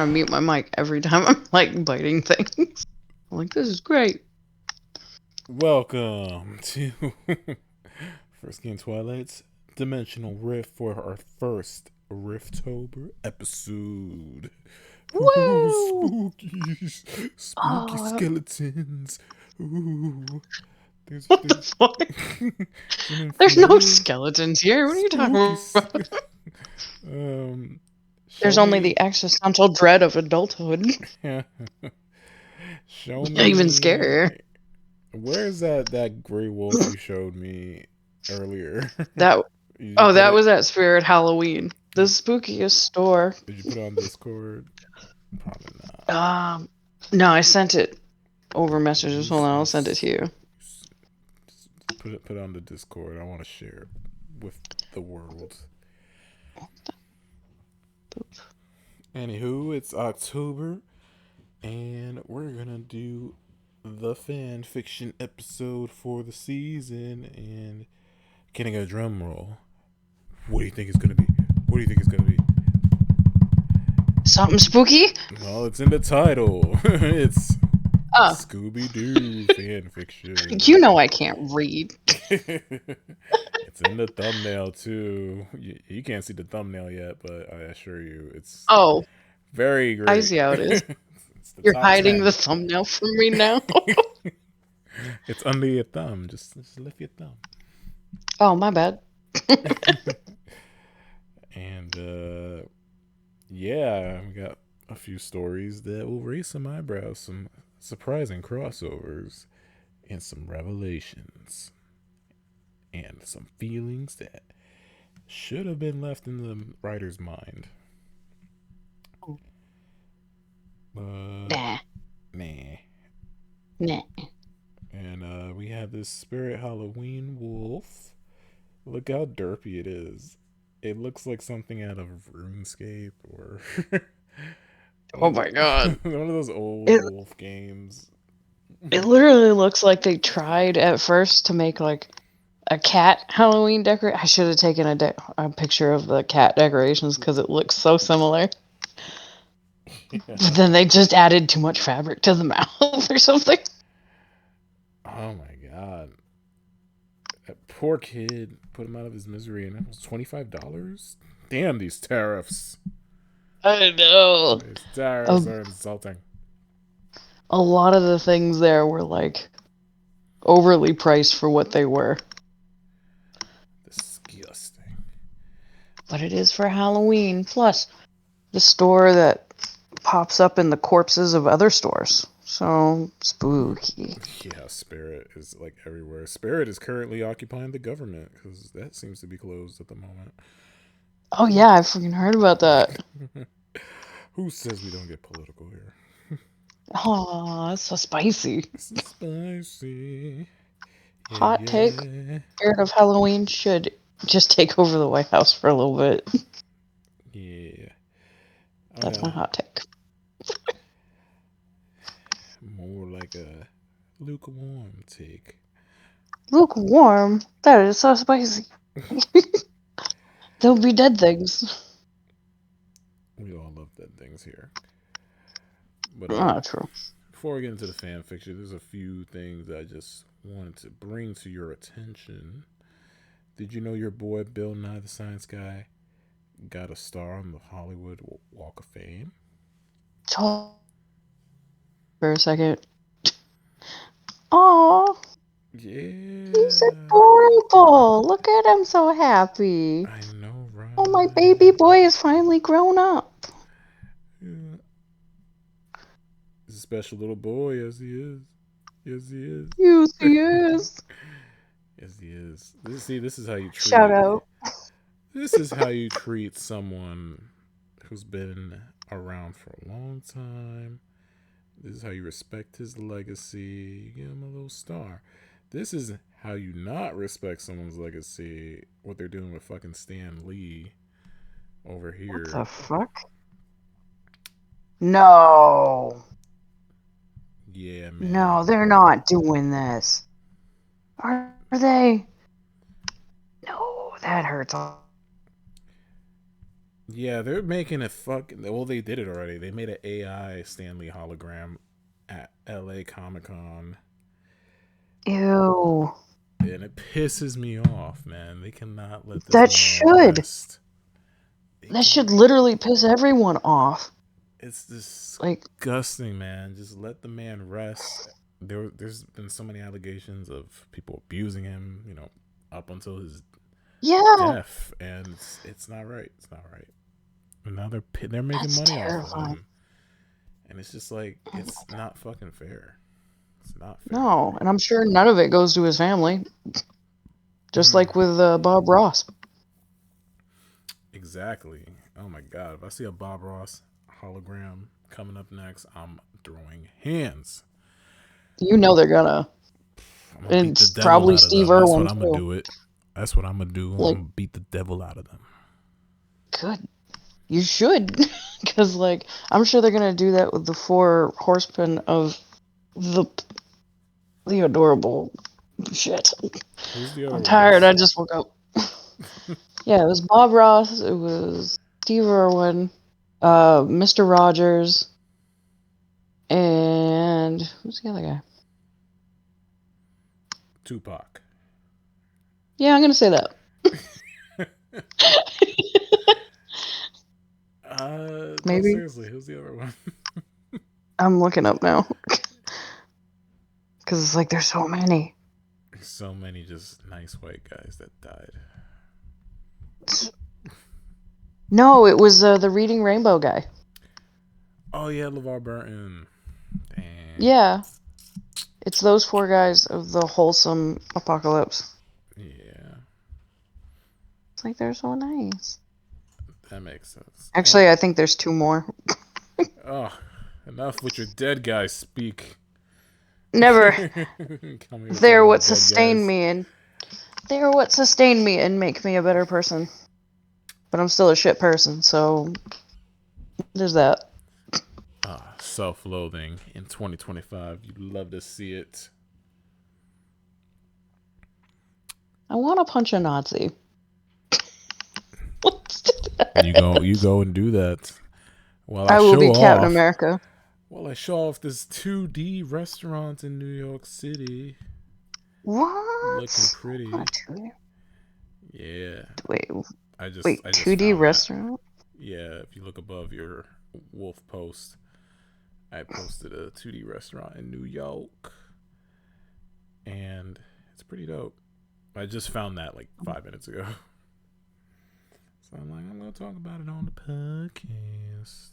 mute my mic every time I'm like biting things. I'm like, this is great. Welcome to First Game Twilight's Dimensional Rift for our first Riftober episode. Ooh, Woo! spooky Oh, skeletons. Ooh, what the fuck? it's an There's no inflated skeletons here. What are you spooky. talking about? Um, There's show only the me. existential dread of adulthood. Show Even me. scarier. Where's that gray wolf you showed me earlier? That Did you oh, put that it? was at Spirit Halloween, the spookiest store. Did you put it on Discord? Probably not. Um, no, I sent it over messages. Hold on, I'll send it to you. Put it on the Discord. I want to share it with the world. Anywho, it's October, and we're gonna do the fan fiction episode for the season. And can I get a drum roll? What do you think it's gonna be? What do you think it's gonna be? Something spooky? Well, it's in the title. It's Oh, Scooby Doo fan fiction. you know I can't read. It's in the thumbnail too. You can't see the thumbnail yet, but I assure you, it's Oh, very I great. see how it is. It's the You're top hiding the 10. thumbnail from me now. It's under your thumb. Just lift your thumb. Oh, my bad. And yeah, we got a few stories that will raise some eyebrows, some surprising crossovers, and some revelations, and some feelings that should have been left in the writer's mind. But Nah, nah. nah. And we have this Spirit Halloween wolf. Look how derpy it is. It looks like something out of RuneScape or Oh my god. one of those old It wolf games. it literally looks like they tried at first to make like a cat Halloween decoration. I should have taken a picture of the cat decorations because it looks so similar. But Yeah. then they just added too much fabric to the mouth or something. Oh my god. That poor kid put him out of his misery, and it was $25. Damn these tariffs! I know. These tariffs A, are insulting. a lot of the things there were like overly priced for what they were. Disgusting. But it is for Halloween. Plus, the store that pops up in the corpses of other stores. So spooky. Yeah, Spirit is like everywhere. Spirit is currently occupying the government because that seems to be closed at the moment. Oh yeah, I freaking heard about that. Who says we don't get political here? Oh, it's so spicy. This is spicy. Yeah, Hot take. yeah. Spirit of Halloween should just take over the White House for a little bit. Yeah. That's my hot take. More like a lukewarm take. Lukewarm? That is so spicy. There'll be dead things. We all love dead things here. But Ah, true. before we get into the fan fiction, there's a few things I just wanted to bring to your attention. Did you know your boy Bill Nye the Science Guy got a star on the Hollywood Walk of Fame? Hold for a second. Aw, he's Yeah. adorable. Look at him, so happy. I know, right? Oh, my baby boy is finally grown up. Yeah. He's a special little boy, as he is. Yes, he is. Yes, he is. Yes, he is. This is how you Shout treat. out. This is how you treat someone who's been around for a long time. This is how you respect his legacy. You give him a little star. This is how you not respect someone's legacy. What they're doing with fucking Stan Lee over What here. the fuck? No. Yeah, man. No, they're not doing this. Are they? No, that hurts. Yeah, they're making a fucking. Well, they did it already. They made an AI Stanley hologram at LA Comic Con, Ew. and it pisses me off, man. They cannot let this That man should. rest. They That can. should literally piss everyone off. It's Like, disgusting, man. Just let the man rest. There's been so many allegations of people abusing him, up until his yeah. death, and it's not right. It's not right. And now they're making That's money off of terrifying. him, and it's just like it's not fucking fair. It's not fair. No, and I'm sure none of it goes to his family. Just like with Bob Ross. Exactly. Oh my god! If I see a Bob Ross hologram coming up next, I'm throwing hands. You know they're gonna. I'm gonna beat And the it's devil probably out of Steve them. That's what Irwin, I'm gonna too. do. That's what I'm gonna do. I'm Like, gonna beat the devil out of them. good. You should. Because, like, I'm sure they're gonna do that with the 4 horsemen of the adorable shit. Who's the other I'm tired. I ones? just woke up. Yeah, it was Bob Ross. It was Steve Irwin, Mr. Rogers, and who's the other guy? Tupac. Yeah, I'm gonna say that. No, Maybe. seriously, who's the other one? I'm looking up now. Because it's like there's so many. So many just nice white guys that died. No, it was the Reading Rainbow guy. Oh yeah, LeVar Burton. Damn. Yeah. It's those 4 guys of the wholesome apocalypse. Yeah, It's like they're so nice. that makes sense. Actually, I think there's 2 more. Oh, enough with your dead guys speak. Never. They're what sustained sustained me, and they're what sustained me and make me a better person. But I'm still a shit person, so there's that. Self-loathing in 2025. You'd love to see it. I want to punch a Nazi. Let's do that. You go and do that. While I will be Captain America. Well, I show off this 2D restaurant in New York City. What? Looking pretty. Yeah. Wait, I just 2D restaurant? That. Yeah, if you look above your wolf post, I posted a 2D restaurant in New York. And it's pretty dope. I just found that like 5 minutes ago. So I'm like, I'm going to talk about it on the podcast.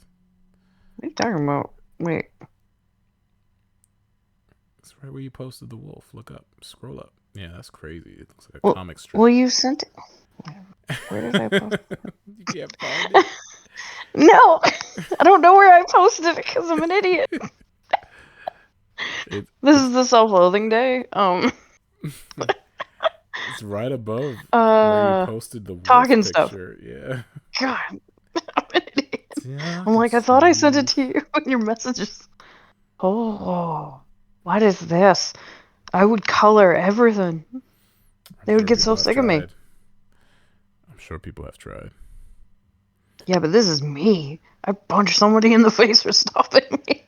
What are you talking about? Wait. It's right where you posted the wolf. Look up. Scroll up. Yeah, that's crazy. It looks like a comic strip. Well, you sent it. Where did I post it? You can't find it? No. I don't know where I posted it because I'm an idiot. This is the self-loathing day. It's right above where you posted the wolf talking picture. Stuff. Yeah. God, I'm an idiot. I'm like, I thought I sent it to you in your messages. Oh, what is this? I would color everything. They would get so sick of me. I'm sure people have tried. Yeah, but this is me. I punched somebody in the face for stopping me.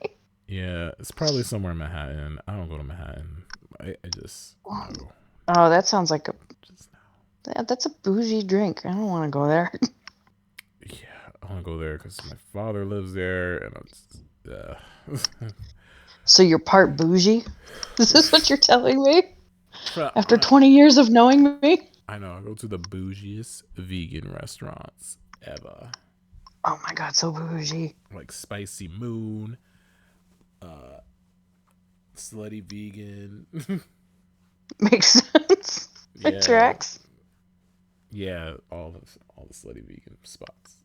Yeah, it's probably somewhere in Manhattan. I don't go to Manhattan. I just no. Oh, that sounds like that's a bougie drink. I don't want to go there. Yeah, I want to go there because my father lives there, and I'm just, So you're part bougie? Is this what you're telling me? After 20 years of knowing me? I know. I go to the bougiest vegan restaurants ever. Oh my god, so bougie. Like Spicy Moon, Slutty Vegan. Makes sense. It tracks. Yeah, all the Slutty Vegan spots.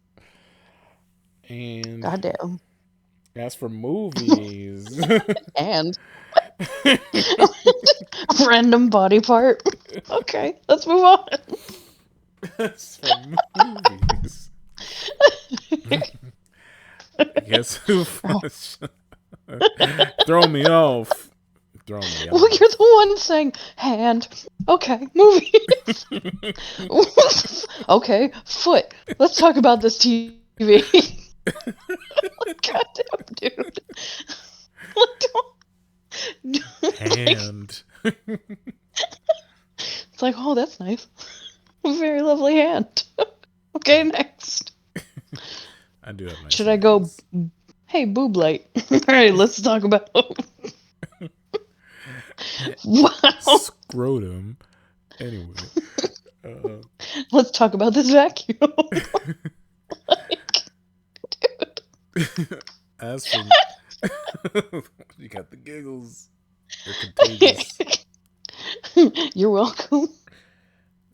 And goddamn. As for movies, and random body part. Okay, let's move on. As for movies, guess who? Throw me off. Well, you're the one saying hand. Okay, movies. Okay, foot. Let's talk about this TV Goddamn, dude. Hand. It's like, oh, that's nice. A very lovely hand. Okay, next. I do have nice Should I go? hands. Hey, boob light. All right, let's talk about. Wow. Scrotum. Anyway. Let's talk about this vacuum. Like, As for you got the giggles. They're contagious. You're welcome.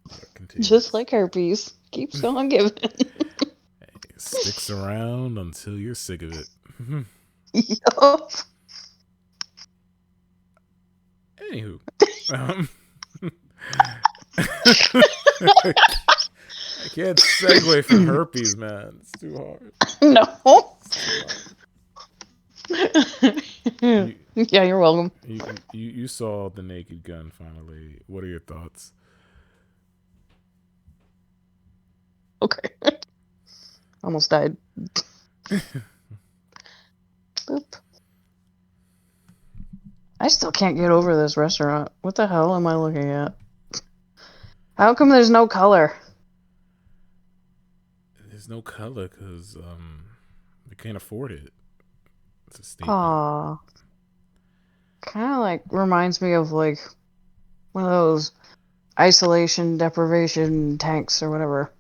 They're contagious. Just like herpes. Keeps on giving. It sticks around until you're sick of it. Yup. Anywho. I can't segue from herpes, man. It's too hard. No. You, Yeah, you're welcome. you saw The Naked Gun finally. What are your thoughts? Okay. Almost died. Boop. I still can't get over this restaurant. What the hell am I looking at? How come there's no color? There's no color because they can't afford it. It's a statement. Aww. Kind of like reminds me of like one of those isolation deprivation tanks or whatever.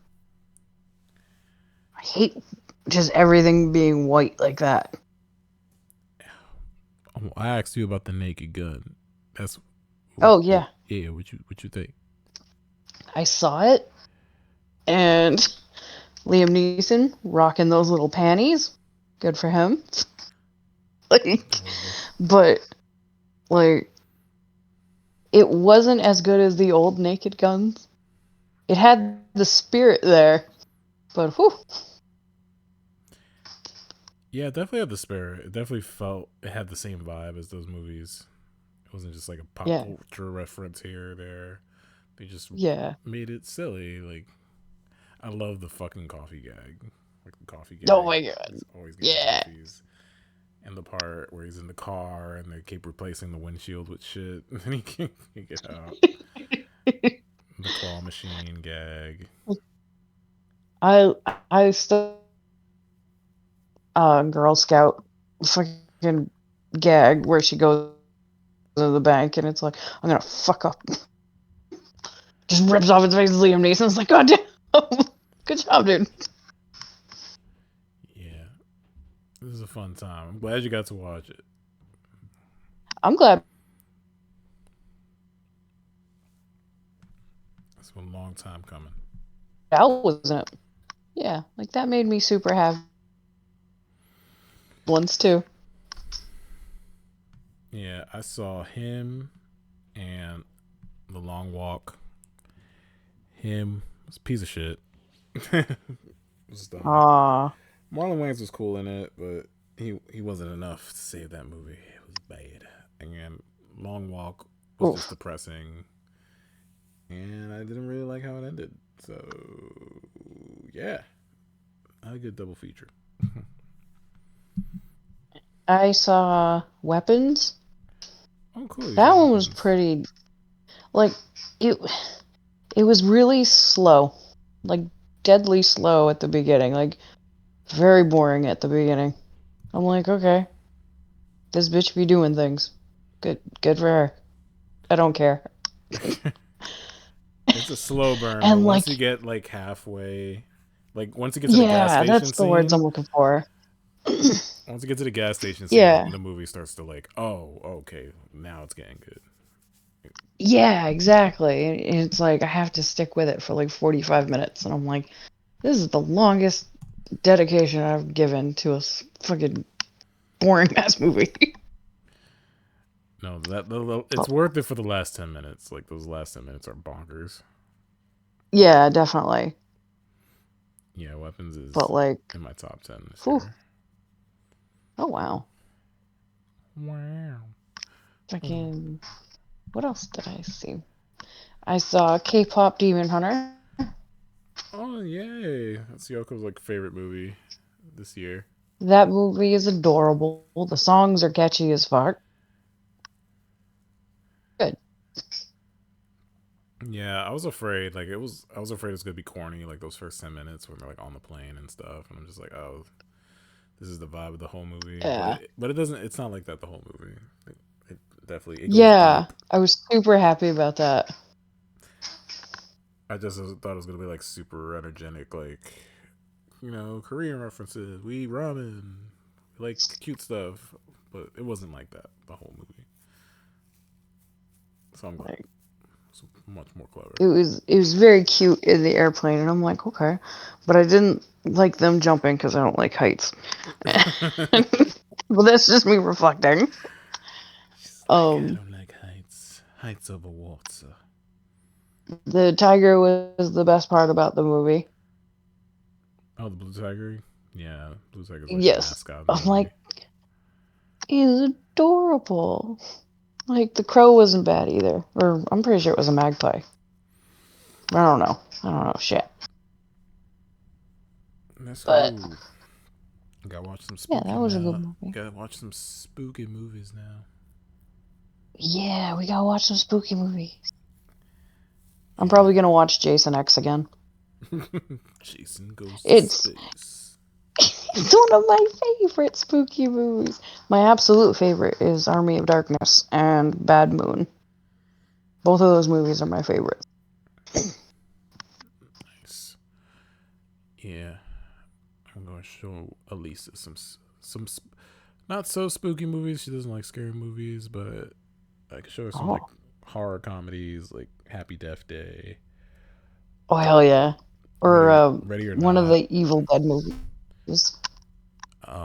I hate just everything being white like that. I asked you about The Naked Gun. That's. Oh yeah. Yeah. What you think? I saw it, and Liam Neeson rocking those little panties. Good for him. Like, but like, it wasn't as good as the old Naked Guns. It had the spirit there, but whew. Yeah, it definitely had the spirit. It definitely felt it had the same vibe as those movies. It wasn't just like a pop culture reference here or there. They just made it silly. Like, I love the fucking coffee gag. Like the coffee gag. Oh my god. He's always getting coffees. And the part where he's in the car and they keep replacing the windshield with shit and he can't get out. The claw machine gag. I still Girl Scout fucking gag where she goes to the bank and it's like, I'm gonna fuck up. Just rips off his face. Liam Neeson's like, God damn. Good job, dude. Yeah. This is a fun time. I'm glad you got to watch it. I'm glad. It's been a long time coming. Al was in it. Yeah, like that made me super happy. Once too. Yeah, I saw him and The Long Walk. Him was a piece of shit. Was dumb. Marlon Wayans was cool in it, but he wasn't enough to save that movie. It was bad. And Long Walk was just depressing. And I didn't really like how it ended. So, yeah. A good double feature. I saw Weapons. Oh, cool. That one was pretty... Like, it was really slow. Like, deadly slow at the beginning. Like, very boring at the beginning. I'm like, okay. This bitch be doing things. Good for her. I don't care. It's a slow burn, and but once you get like halfway, like once you get to the gas station that's the words I'm looking for. Once you get to the gas station scene, the movie starts to like, oh, okay, now it's getting good. Yeah, exactly. And it's like I have to stick with it for like 45 minutes, and I'm like, this is the longest dedication I've given to a fucking boring ass movie. No, it's worth it for the last 10 minutes. Like those last 10 minutes are bonkers. Yeah, definitely. Yeah, Weapons is in my top 10 this year. Oh wow. Wow. Fucking. What else did I see? I saw K-pop Demon Hunter. Oh yay! That's Yoko's like favorite movie this year. That movie is adorable. The songs are catchy as fuck. Good. Yeah, I was afraid. Like it was. I was afraid it was gonna be corny. Like those first 10 minutes when they're like on the plane and stuff. And I'm just like, oh, this is the vibe of the whole movie. Yeah. But it doesn't. It's not like that the whole movie. It definitely it goes Yeah. deep. I was super happy about that. I just thought it was gonna be like super energetic, like Korean references. We eat ramen, like cute stuff. But it wasn't like that the whole movie. So I'm glad. Like It's much more clever. it was very cute in the airplane, and I'm like, okay, but I didn't like them jumping because I don't like heights. Well, that's just me reflecting. She's like, I Um, don't like heights. Heights over water. the tiger was the best part about the movie. Oh, the blue tiger. Yeah, blue tiger's like the Yes, mascot of the I'm movie. like, he's adorable. Like the crow wasn't bad either, or I'm pretty sure it was a magpie. I don't know. I don't know shit. That's But cool. Gotta watch some yeah, spooky that was a good now. movie. Gotta watch some spooky movies now. Yeah, we gotta watch some spooky movies. I'm Yeah. probably gonna watch Jason X again. Jason goes to It's space. it's one of my favorite spooky movies. My absolute favorite is Army of Darkness and Bad Moon. Both of those movies are my favorites. Nice. Yeah, I'm gonna show Elisa some not so spooky movies. She doesn't like scary movies, but I can show her some like Oh, horror comedies, like Happy Death Day, oh hell yeah! Or Ready or one of Not. the Evil Dead movies.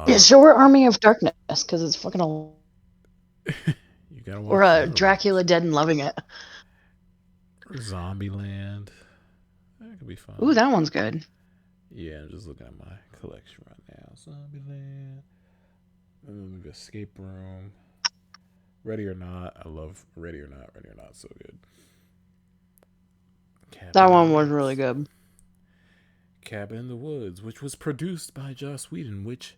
Yeah, Uh, show her Army of Darkness because it's fucking. you gotta Or watch the other Dracula ones. Dead and Loving It. Or Zombieland. That could be Ooh, fun. that one's good. Yeah, I'm just looking at my collection right now. Zombieland. And then maybe Escape Room. Ready or Not. I love Ready or Not. Ready or Not, so good. Cabin That in the one was really Woods. good. Cabin in the Woods, which was produced by Joss Whedon, which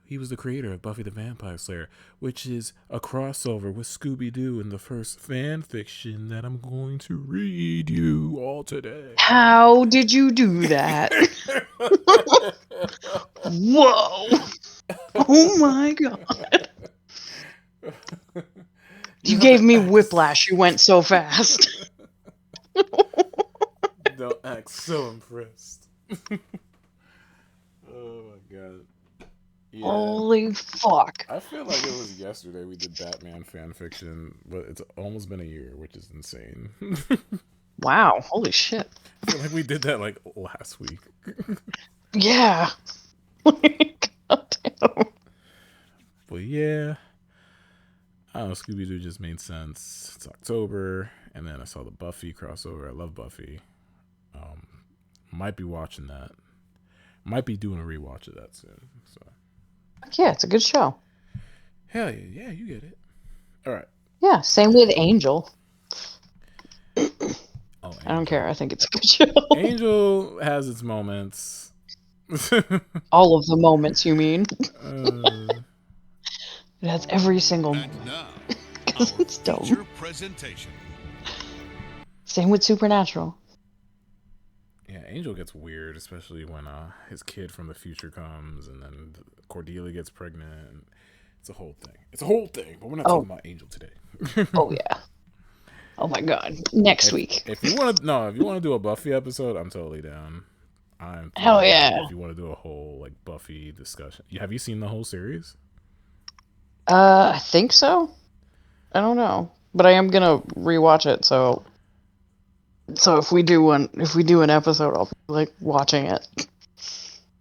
he was the creator of Buffy the Vampire Slayer, which is a crossover with Scooby Doo in the first fan fiction that I'm going to read you all today. How did you do that? Whoa! Oh my god! You You gave me act. whiplash. You went so fast. Don't act so impressed. Oh my god. Yeah. Holy fuck! I feel like it was yesterday we did Batman fan fiction, but it's almost been a year, which is insane. Wow! Holy shit! I feel like we did that like last week. Yeah. God damn. But yeah, I don't know. Scooby Doo just made sense. It's October, and then I saw the Buffy crossover. I love Buffy. Um, might be watching that. Might be doing a rewatch of that soon. So Yeah, it's a good show. hell yeah, yeah, you get it. All right. Yeah, same with Angel. Oh, I don't Angel. care. I think it's a good show. Angel has its moments. All of the moments, you mean? uh, It has every single And moment. now, Because our it's feature dope. presentation. Same with Supernatural. yeah, Angel gets weird, especially when his kid from the future comes, and then Cordelia gets pregnant. It's a whole thing. It's a whole thing. But we're not Oh, talking about Angel today. oh yeah. Oh my god. Next week. If you want to no, if you want to do a Buffy episode, I'm totally down. I'm Hell totally down. yeah. If you want to do a whole like Buffy discussion, have you seen the whole series? I think so. I don't know, but I am gonna rewatch it. So if we do an episode, I'll be like watching it.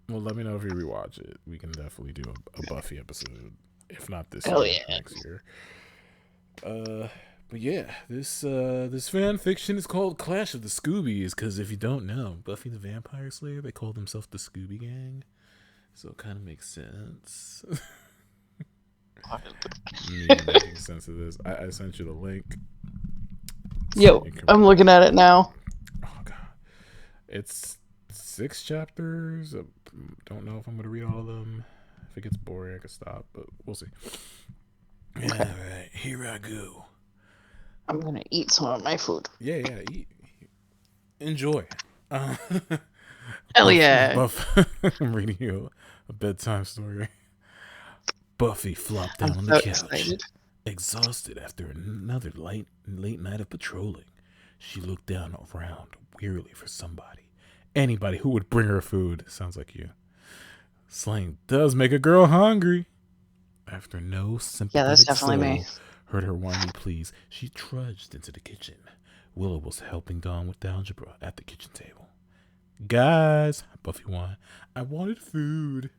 Well, let me know if you rewatch it. We can definitely do a Buffy episode, if not this Hell year, yeah. next year. But yeah, this fan fiction is called Clash of the Scoobies because if you don't know, Buffy the Vampire Slayer, they call themselves the Scooby Gang, so it kind of makes sense. Me making sense of this. I sent you the link. So Yo, you can, I'm looking at it now. oh god, it's 6 chapters. Don't know if I'm gonna read all of them. If it gets boring, I can stop, but we'll see. Okay. All right, here I go. I'm gonna eat some of my food. Yeah, eat. Enjoy. Uh, Hell yeah. I'm reading you a bedtime story. Buffy flopped I'm down on the so couch, excited. exhausted after another late night of patrolling. She looked down around wearily for somebody. Anybody who would bring her food. Sounds like you. Slang does make a girl hungry. After no Yeah, that's sympathetic definitely me. soul heard her whiny pleas, she trudged into the kitchen. Willow was helping Dawn with algebra at the kitchen table. Guys, Buffy whined, I wanted food.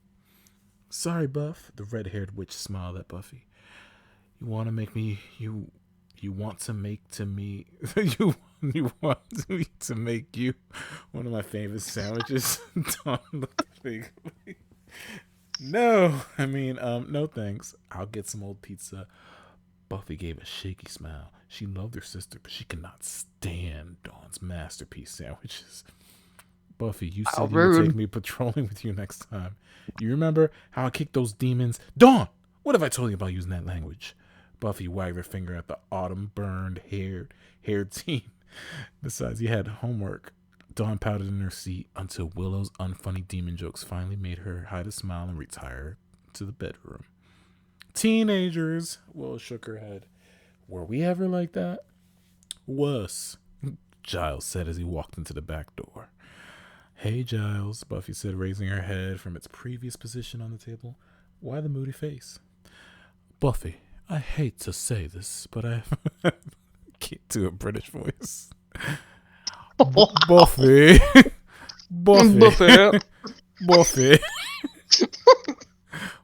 Sorry, Buff, the red-haired witch smiled at Buffy. You want to make me, you want to make to me, you want me to make you one of my famous sandwiches? Dawn looked vaguely. No, I mean, no thanks. I'll get some old pizza. Buffy gave a shaky smile. She loved her sister, but she could not stand Dawn's masterpiece sandwiches. Buffy, you How said you would take rude. me patrolling with you next time. You remember how I kicked those demons? Dawn! What have I told you about using that language? Buffy wagged her finger at the autumn-burned, haired teen. Besides, you had homework. Dawn pouted in her seat until Willow's unfunny demon jokes finally made her hide a smile and retire to the bedroom. Teenagers, Willow shook her head. Were we ever like that? Wuss, Giles said as he walked into the back door. Hey, Giles, Buffy said, raising her head from its previous position on the table. Why the moody face? Buffy, I hate to say this, but I can't do a British voice. Wow. Buffy. Buffy. Buffy.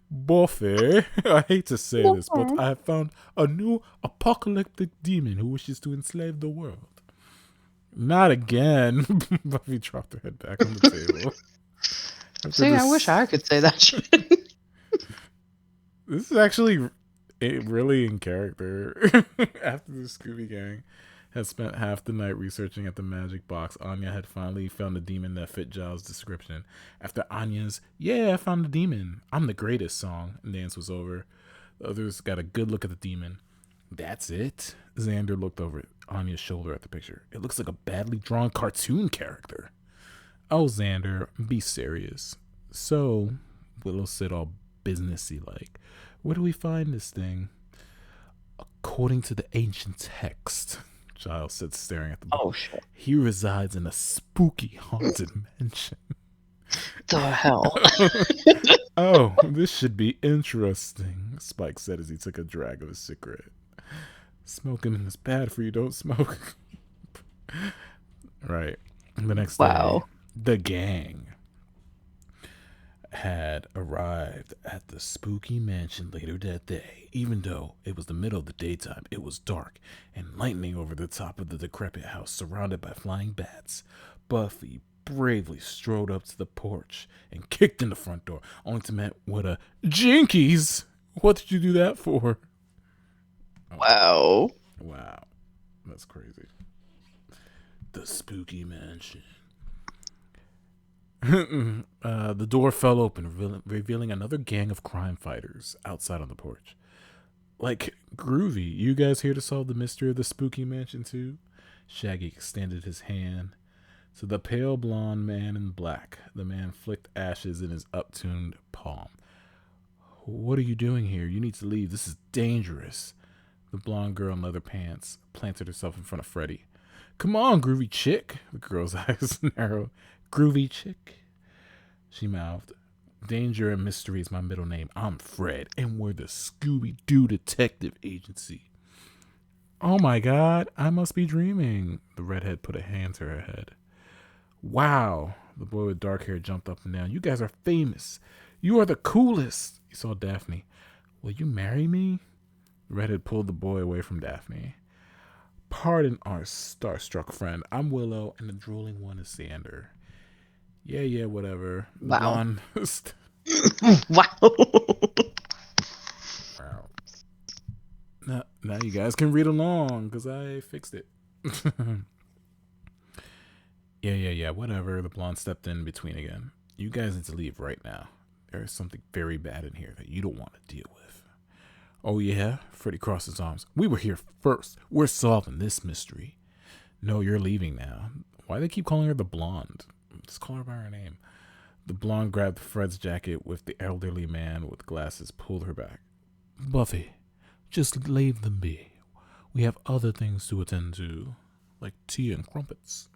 Buffy. I hate to say this, but I have found a new apocalyptic demon who wishes to enslave the world. Not again. Buffy dropped her head back on the table. See, I wish I could say that shit. This is actually really in character. After the Scooby Gang had spent half the night researching at the magic box, Anya had finally found a demon that fit Giles' description. After Anya's, yeah, I found a demon, I'm the greatest song, and dance was over, the others got a good look at the demon. That's it? Xander looked over Anya's shoulder at the picture. It looks like a badly drawn cartoon character. Oh, Xander, be serious. So, Willow said all businessy like, where do we find this thing? According to the ancient text, Giles said, staring at the book. Oh, shit. He resides in a spooky haunted mansion. The hell? Oh, this should be interesting, Spike said as he took a drag of his cigarette. Smoking is bad for you, don't smoke. Right. The next day, the gang had arrived at the spooky mansion later that day. Even though it was the middle of the daytime, it was dark and lightning over the top of the decrepit house surrounded by flying bats. Buffy bravely strode up to the porch and kicked in the front door, only to meet with a Jinkies! What did you do that for? Wow. Wow. That's crazy. The spooky mansion. The door fell open, revealing another gang of crime fighters outside on the porch. Like, groovy. You guys here to solve the mystery of the spooky mansion too? Shaggy extended his hand to the pale blonde man in black. The man flicked ashes in his uptuned palm. What are you doing here? You need to leave. This is dangerous. The blonde girl in leather pants planted herself in front of Freddy. Come on, groovy chick. The girl's eyes narrowed. Groovy chick, she mouthed. Danger and mystery is my middle name. I'm Fred, and we're the Scooby-Doo Detective Agency. Oh my god, I must be dreaming. The redhead put a hand to her head. Wow. The boy with dark hair jumped up and down. You guys are famous. You are the coolest. He saw Daphne. Will you marry me? The redhead pulled the boy away from Daphne. Pardon our starstruck friend. I'm Willow, and the drooling one is Xander. Yeah, whatever. Wow. Wow. Wow. Now you guys can read along, because I fixed it. Yeah, whatever. The blonde stepped in between again. You guys need to leave right now. There is something very bad in here that you don't want to deal with. Oh, yeah? Freddy crossed his arms. We were here first. We're solving this mystery. No, you're leaving now. Why do they keep calling her the blonde? Just call her by her name. The blonde grabbed Fred's jacket with the elderly man with glasses, pulled her back. Buffy, just leave them be. We have other things to attend to, like tea and crumpets.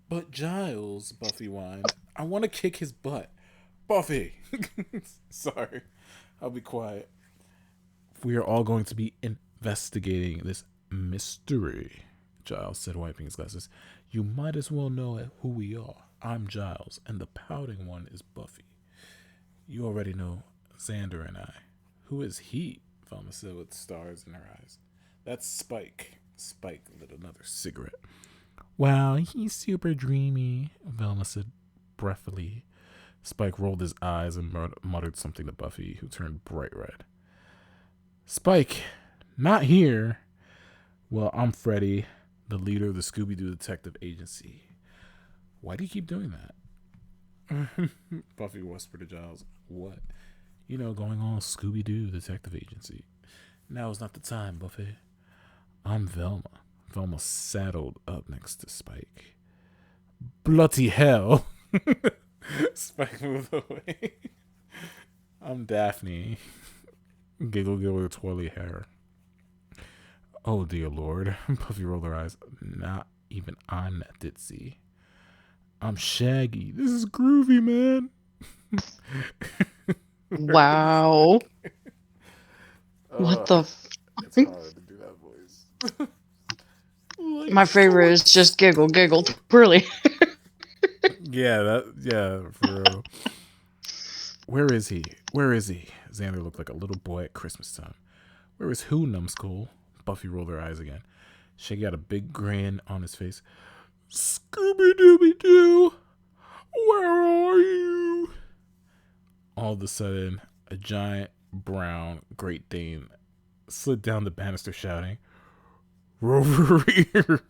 But Giles, Buffy whined, I want to kick his butt. Buffy! Sorry, I'll be quiet. We are all going to be investigating this mystery, Giles said, wiping his glasses. You might as well know who we are. I'm Giles, and the pouting one is Buffy. You already know Xander and I. Who is he? Velma said with stars in her eyes. That's Spike. Spike lit another cigarette. Wow, he's super dreamy, Velma said breathily. Spike rolled his eyes and muttered something to Buffy, who turned bright red. Spike, not here. Well, I'm Freddy, the leader of the Scooby-Doo Detective Agency. Why do you keep doing that? Buffy whispered to Giles. What? You know, going on Scooby-Doo Detective Agency. Now is not the time, Buffy. I'm Velma. Velma saddled up next to Spike. Bloody hell. Spike moved away. I'm Daphne. Giggle with twirly hair. Oh dear lord. Buffy rolled her eyes. Not even I'm that ditzy. I'm Shaggy. This is groovy, man. Wow. What the It's hard to do that voice. Like My favorite is just giggle, twirly. Yeah, for real. Where is he? Xander looked like a little boy at Christmas time. Where is who, numbskull? Buffy rolled her eyes again. Shaggy got a big grin on his face. Scooby-Dooby-Doo! Where are you? All of a sudden, a giant brown Great Dane slid down the banister shouting, Rover here!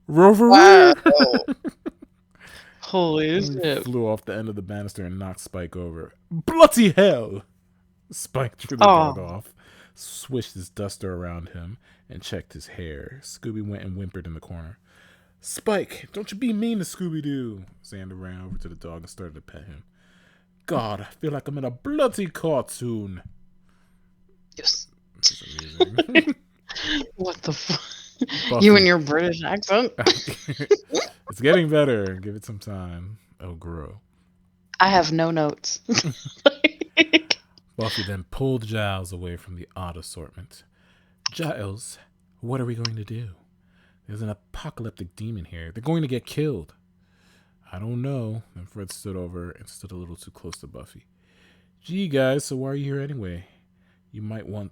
Rover Wow. here! Holy shit. Flew off the end of the banister and knocked Spike over. Bloody hell! Spike drew the dog off, swished his duster around him, and checked his hair. Scooby went and whimpered in the corner. Spike, don't you be mean to Scooby-Doo. Xander ran over to the dog and started to pet him. God, I feel like I'm in a bloody cartoon. Yes. This is amazing. What the fuck? You and your British accent? It's getting better. Give it some time. It'll grow. I have no notes. Buffy then pulled Giles away from the odd assortment. Giles, what are we going to do? There's an apocalyptic demon here. They're going to get killed. I don't know. And Fred stood over and stood a little too close to Buffy. Gee, guys, so why are you here anyway? You might want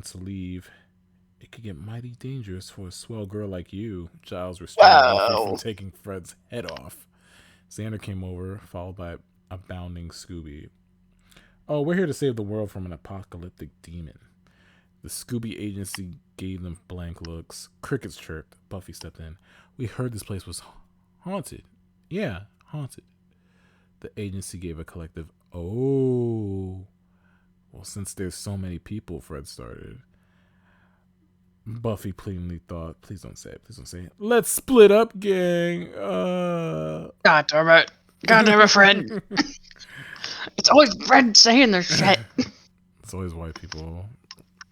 to leave. It could get mighty dangerous for a swell girl like you. Giles restrained Buffy from taking Fred's head off. Xander came over, followed by a bounding Scooby. Oh, we're here to save the world from an apocalyptic demon. The Scooby agency gave them blank looks. Crickets chirped. Buffy stepped in. We heard this place was haunted. Yeah, haunted. The agency gave a collective, oh. Well, since there's so many people, Fred started. Buffy pleadingly thought, please don't say it. Let's split up, gang. God damn it, Fred. It's always Fred saying their shit. It's always white people.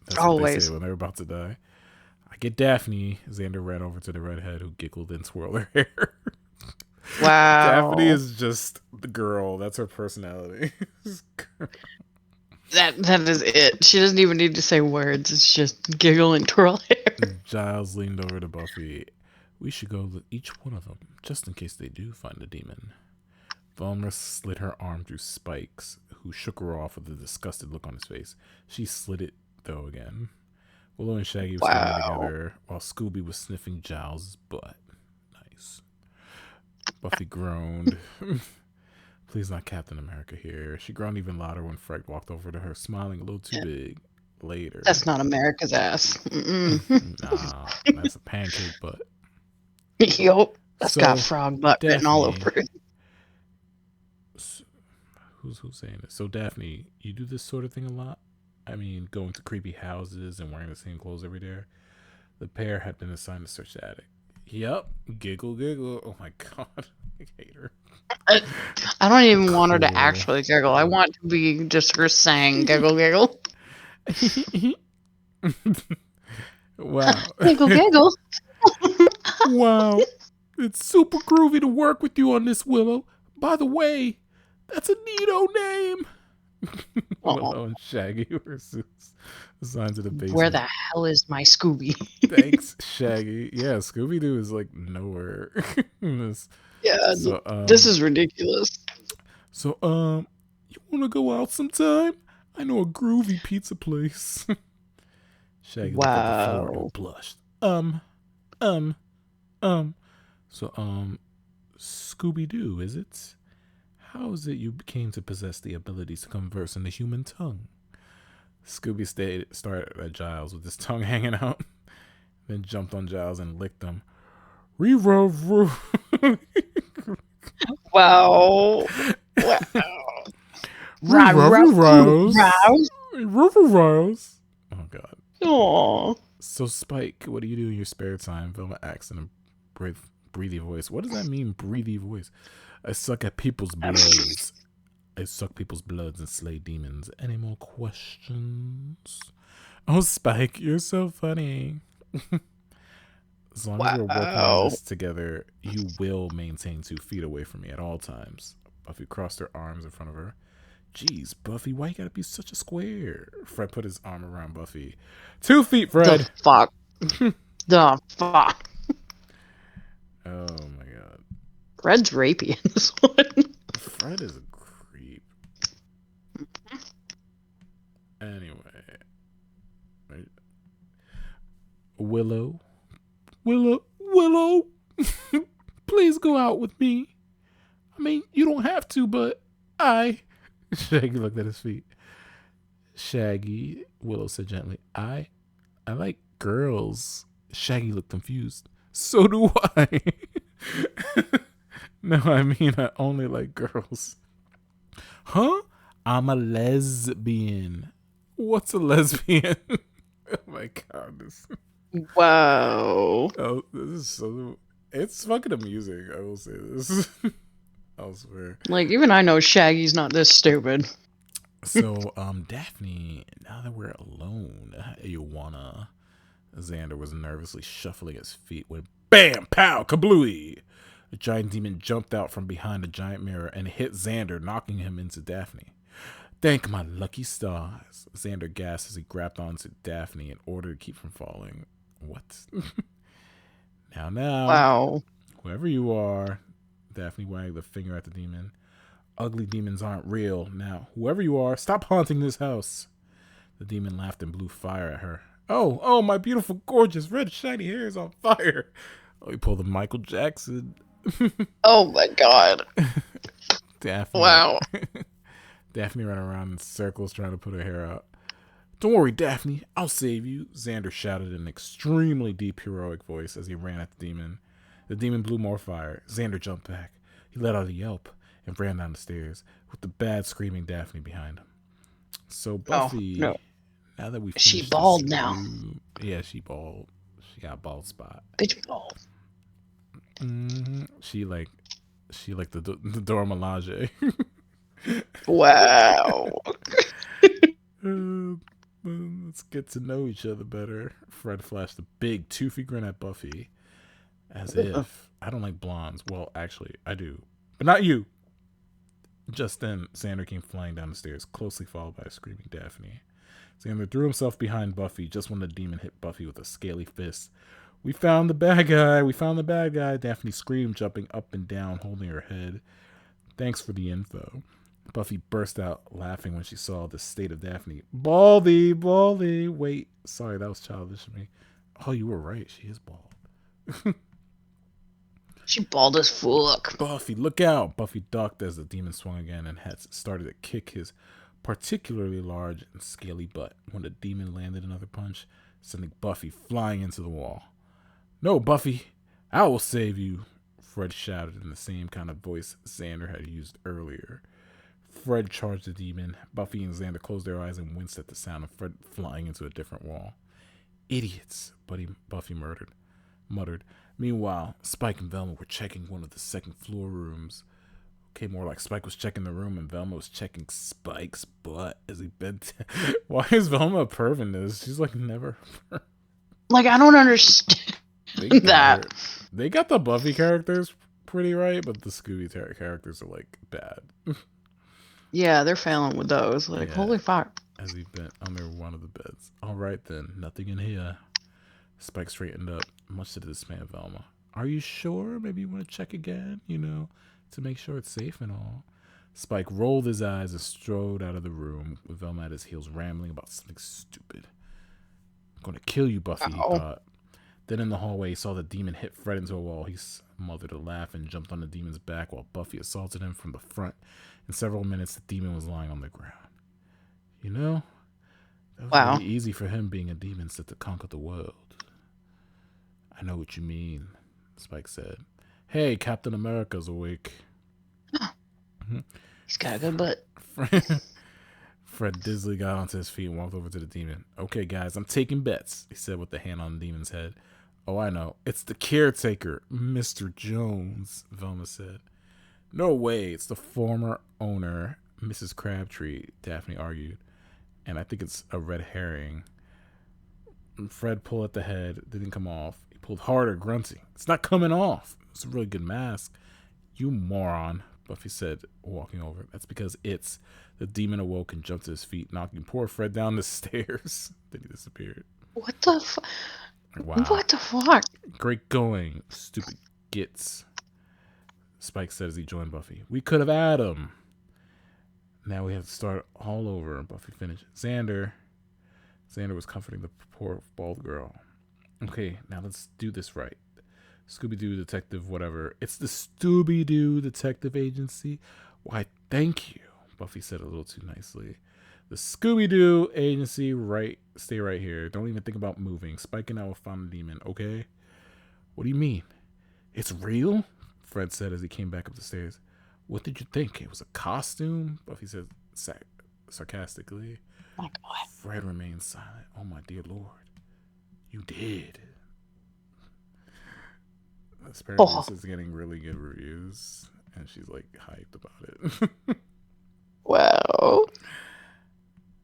That's always. what they say when they're about to die. I get Daphne. Xander ran over to the redhead who giggled and swirled her hair. Wow. Daphne is just the girl. That's her personality. That is it. She doesn't even need to say words. It's just giggle and twirl hair. Giles leaned over to Buffy. We should go with each one of them, just in case they do find the demon. Velma slid her arm through Spike's, who shook her off with a disgusted look on his face. She slid it, though, again. Willow and Shaggy were standing together, while Scooby was sniffing Giles' butt. Nice. Buffy groaned. Please not Captain America here. She groaned even louder when Fred walked over to her, smiling a little too big. Later. That's not America's ass. Nah, that's a pancake butt. Yup. That's got So, frog butt written all Daphne, over it. who's saying this? So, Daphne, you do this sort of thing a lot? I mean, going to creepy houses and wearing the same clothes every day? The pair had been assigned to search the attic. Yup. Giggle, giggle. Oh my god. I hate her. I don't even want her to Cool. actually giggle. I want to be just her saying giggle, giggle. Wow. Giggle, giggle. Wow. It's super groovy to work with you on this, Willow. By the way, that's a neato name. Oh, Willow and Shaggy were assigned to the where the basement. hell is my Scooby? Thanks, Shaggy. Yeah, Scooby Doo is like nowhere in this. Yeah, So this is ridiculous. you wanna go out sometime? I know a groovy pizza place. Shaggy looked at the floor Wow. and blushed. Um, um. So Scooby Doo, is it? How is it you came to possess the abilities to converse in the human tongue? Scooby started at Giles with his tongue hanging out, then jumped on Giles and licked him. Re-ro-ro. Wow. Wow. Re-ro-ro-rose. Re-ro-ro-rose. Oh, God. Aw. So, Spike, what do you do in your spare time? Velma asks in a breathy voice. What does that mean, breathy voice? I suck at people's bloods. I suck people's bloods and slay demons. Any more questions? Oh, Spike, you're so funny. As long as we're working on Wow. this together, you will maintain 2 feet away from me at all times. Buffy crossed her arms in front of her. Jeez, Buffy, why you gotta be such a square? Fred put his arm around Buffy. 2 feet, Fred! The fuck? The fuck? Oh my god. Fred's rapey in this one. Fred is a creep. Anyway. Right. Willow. Please go out with me. I mean, you don't have to, but Shaggy looked at his feet. Shaggy, Willow said gently, I like girls. Shaggy looked confused. So do I. No, I mean, I only like girls. Huh? I'm a lesbian. What's a lesbian? Oh my god, Wow. this is so. It's fucking amusing. I will say this. I'll swear. Like, even I know Shaggy's not this stupid. So, Daphne, now that we're alone, you wanna? Xander was nervously shuffling his feet when bam, pow, kablooey! A giant demon jumped out from behind a giant mirror and hit Xander, knocking him into Daphne. Thank my lucky stars. Xander gasped as he grabbed onto Daphne in order to keep from falling. What? Now, Wow. whoever you are, Daphne wagged a finger at the demon. Ugly demons aren't real. Now, whoever you are, stop haunting this house. The demon laughed and blew fire at her. Oh, my beautiful, gorgeous, red, shiny hair is on fire. Oh, he pulled a Michael Jackson. Oh my god. Daphne. Wow. Daphne ran around in circles trying to put her hair out. Don't worry, Daphne. I'll save you, Xander shouted in an extremely deep, heroic voice as he ran at the demon. The demon blew more fire. Xander jumped back. He let out a yelp and ran down the stairs, with the bad screaming Daphne behind him. So, Buffy, no. now that we She finished bald this now. yeah, she bald. She got a bald spot. Bitch bald. She like the Dora Milaje. Wow. Let's get to know each other better. Fred flashed a big toothy grin at Buffy, as if I don't like blondes. Well, actually, I do, but not you. Just then, Xander came flying down the stairs, closely followed by a screaming Daphne. Xander threw himself behind Buffy just when the demon hit Buffy with a scaly fist. We found the bad guy! We found the bad guy! Daphne screamed, jumping up and down, holding her head. Thanks for the info. Buffy burst out laughing when she saw the state of Daphne. Baldy! Wait, sorry, that was childish of me. Oh, you were right. She is bald. She bald as fuck. Buffy, look out! Buffy ducked as the demon swung again and had started to kick his particularly large and scaly butt when the demon landed another punch, sending Buffy flying into the wall. No, Buffy! I will save you, Fred shouted in the same kind of voice Xander had used earlier. Fred charged the demon. Buffy and Xander closed their eyes and winced at the sound of Fred flying into a different wall. Idiots, Buffy muttered. Meanwhile, Spike and Velma were checking one of the second floor rooms. Okay, more like Spike was checking the room and Velma was checking Spike's butt as he bent. Why is Velma a perv in this? She's like never. Like, I don't understand that. They got the Buffy characters pretty right, but the Scooby characters are like bad. Yeah, they're failing with those. Like, Yeah. Holy fuck. As he bent under one of the beds. All right then, nothing in here. Spike straightened up, much to the dismay of Velma. Are you sure? Maybe you want to check again, to make sure it's safe and all. Spike rolled his eyes and strode out of the room with Velma at his heels, rambling about something stupid. I'm going to kill you, Buffy, he thought. Then in the hallway, he saw the demon hit Fred into a wall. He smothered a laugh and jumped on the demon's back while Buffy assaulted him from the front. In several minutes, the demon was lying on the ground. That was really easy for him being a demon set to conquer the world. I know what you mean, Spike said. Hey, Captain America's awake. He's got a good butt. Fred dizzily got onto his feet and walked over to the demon. Okay, guys, I'm taking bets, he said with a hand on the demon's head. Oh, I know. It's the caretaker, Mr. Jones, Velma said. No way. It's the former owner, Mrs. Crabtree, Daphne argued. And I think it's a red herring. Fred pulled at the head. It didn't come off. He pulled harder, grunting. It's not coming off. It's a really good mask. You moron, Buffy said, walking over. That's because it's... The demon awoke and jumped to his feet, knocking poor Fred down the stairs. Then he disappeared. What the fuck? Wow. What the fuck? Great going, stupid gits, Spike said as he joined Buffy. We could have had him. Now we have to start all over, Buffy finished. Xander was comforting the poor bald girl. Okay, now let's do this right. Scooby-Doo detective whatever. It's the Scooby-Doo detective agency. Why, thank you, Buffy said a little too nicely. The Scooby-Doo agency, right? Stay right here. Don't even think about moving. Spike and I will find the demon, okay? What do you mean? It's real? Fred said as he came back up the stairs. What did you think? It was a costume? Buffy said sarcastically. Oh my God. Fred remained silent. Oh my dear Lord. You did. Apparently this is getting really good reviews. And she's like hyped about it. Wow.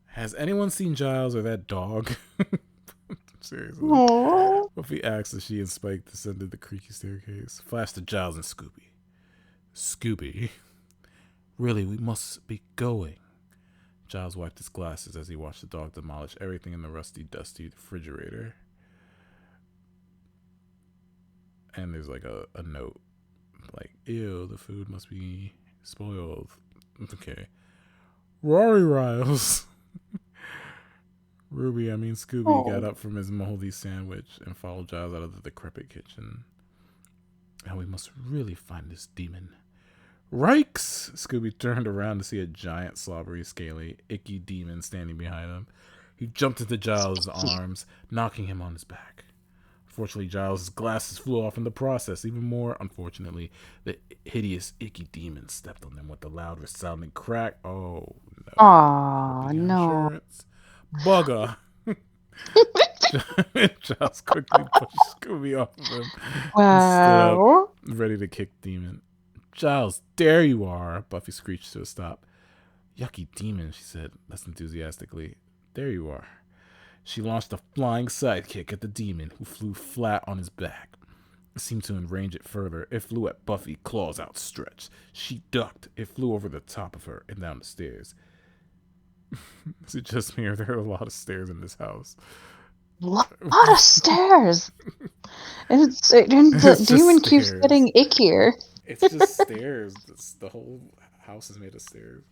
Has anyone seen Giles or that dog? Seriously. Aww. Buffy asked as she and Spike descended the creaky staircase. Flashed to Giles and Scooby. Scooby? Really, we must be going. Giles wiped his glasses as he watched the dog demolish everything in the rusty, dusty refrigerator. And there's like a note. Like, ew, the food must be spoiled. Okay. Rory Riles. Scooby got up from his moldy sandwich and followed Giles out of the decrepit kitchen. And we must really find this demon. Rikes! Scooby turned around to see a giant, slobbery, scaly, icky demon standing behind him. He jumped into Giles' arms, knocking him on his back. Unfortunately, Giles' glasses flew off in the process. Even more unfortunately, the hideous, icky demon stepped on them with a loud, resounding crack. Oh, no. Aw, no. Insurance. Bugger. Giles quickly pushed Scooby off of him. Wow. And stood up, ready to kick Demon. Giles, there you are, Buffy screeched to a stop. Yucky demon, she said, less enthusiastically. There you are. She launched a flying sidekick at the demon, who flew flat on his back. It seemed to enrage it further. It flew at Buffy, claws outstretched. She ducked. It flew over the top of her and down the stairs. Is it just me, or there are a lot of stairs in this house? Lot of stairs. And the demon keeps getting ickier. It's just stairs. The whole house is made of stairs.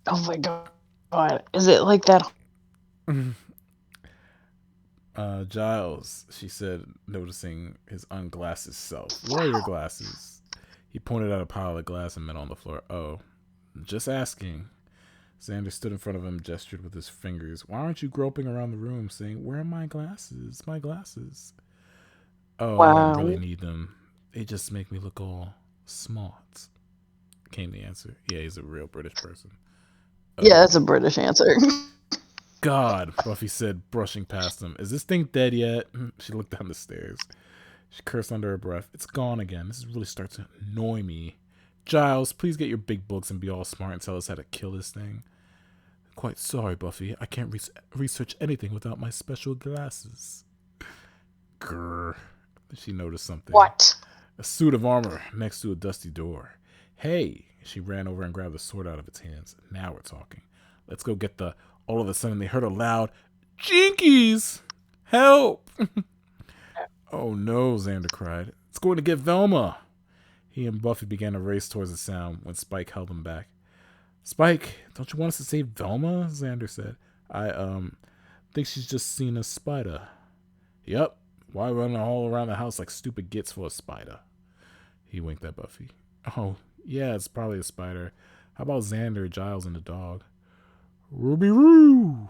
Oh my God. Is it like that? Giles, she said, noticing his unglasses self. Where are your glasses? He pointed at a pile of glass and metal on the floor. Oh, just asking. Xander stood in front of him, gestured with his fingers. Why aren't you groping around the room saying, where are my glasses? My glasses. Oh, I don't really Wow. need them. They just make me look all smart. Came the answer. Yeah, he's a real British person. Yeah, that's Oh, a British answer. God, Buffy said, brushing past him. Is this thing dead yet? She looked down the stairs. She cursed under her breath. It's gone again. This is really starting to annoy me. Giles, please get your big books and be all smart and tell us how to kill this thing. Quite sorry, Buffy. I can't research anything without my special glasses. Grr. She noticed something. What? A suit of armor next to a dusty door. Hey! She ran over and grabbed the sword out of its hands. Now we're talking. Let's go get the... All of a sudden they heard a loud, Jinkies! Help! Oh no, Xander cried. It's going to get Velma! He and Buffy began to race towards the sound when Spike held them back. Spike, don't you want us to save Velma? Xander said. I think she's just seen a spider. Yep. Why run all around the house like stupid gits for a spider? He winked at Buffy. Oh, yeah, it's probably a spider. How about Xander, Giles, and the dog? Ruby Roo!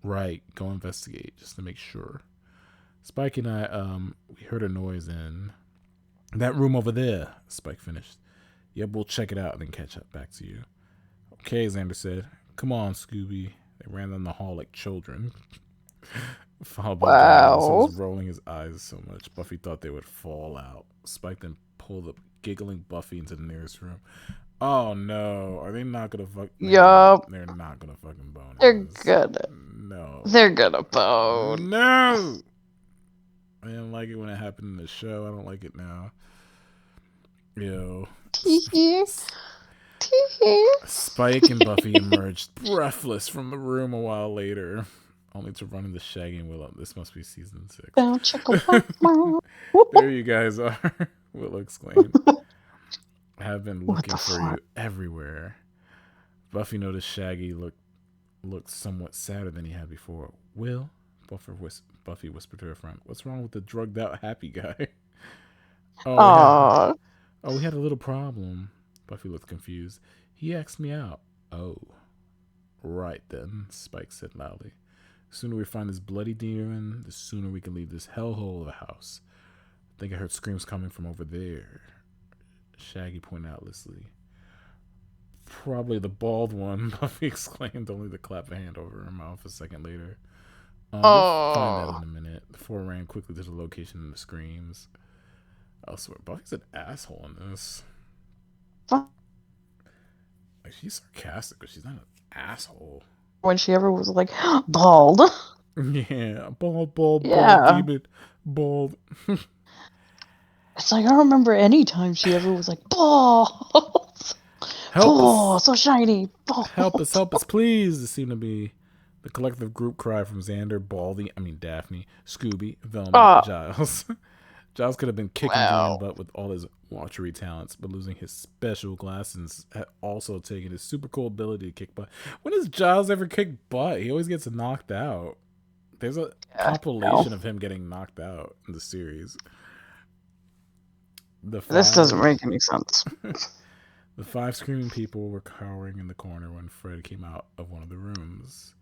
Right, go investigate, just to make sure. Spike and I, we heard a noise in that room over there, Spike finished. Yep, we'll check it out and then catch up back to you. Okay, Xander said. Come on, Scooby. They ran down the hall like children. Followed by Giles, who Wow. was rolling his eyes so much Buffy thought they would fall out. Spike then pulled up giggling Buffy into the nearest room. Oh no, are they not gonna fuck? Yup. They're not gonna fucking bone They're us. good. No. They're gonna bone. No! I didn't like it when it happened in the show. I don't like it now. Yo. Tee-hee. Tee-hee. Spike and Buffy emerged breathless from the room a while later, only to run into Shaggy and Willow. This must be season 6. Bow, chicka, wow, There you guys are, Willow exclaimed. I have been What looking the for fuck? you everywhere. Buffy noticed Shaggy looked somewhat sadder than he had before. Will? Buffy whispered to her friend. What's wrong with the drugged out happy guy? Oh, yeah. Aw. Oh, we had a little problem. Buffy looked confused. He asked me out. Oh. Right then, Spike said loudly. The sooner we find this bloody demon, the sooner we can leave this hellhole of a house. I think I heard screams coming from over there. Shaggy pointed out listlessly. Probably the bald one, Buffy exclaimed, only to clap a hand over her mouth a second later. We'll find that Oh. in a minute. The four ran quickly to the location and the screams. I swear, Buffy's an asshole in this. Fuck. Like, she's sarcastic, but she's not an asshole. When she ever was like, bald. Yeah, bald, Yeah. demon, bald. It's like, I don't remember any time she ever was like, bald. Help Oh, us, so shiny. Bald. help us, please. This seemed to be the collective group cry from Xander, Daphne, Scooby, Velma, Giles. Giles could have been kicking Julian Wow. butt with all his watchery talents, but losing his special glasses had also taken his super cool ability to kick butt. When does Giles ever kick butt? He always gets knocked out. There's a compilation of him getting knocked out in the series. This doesn't make any sense. The 5 screaming people were cowering in the corner when Fred came out of one of the rooms.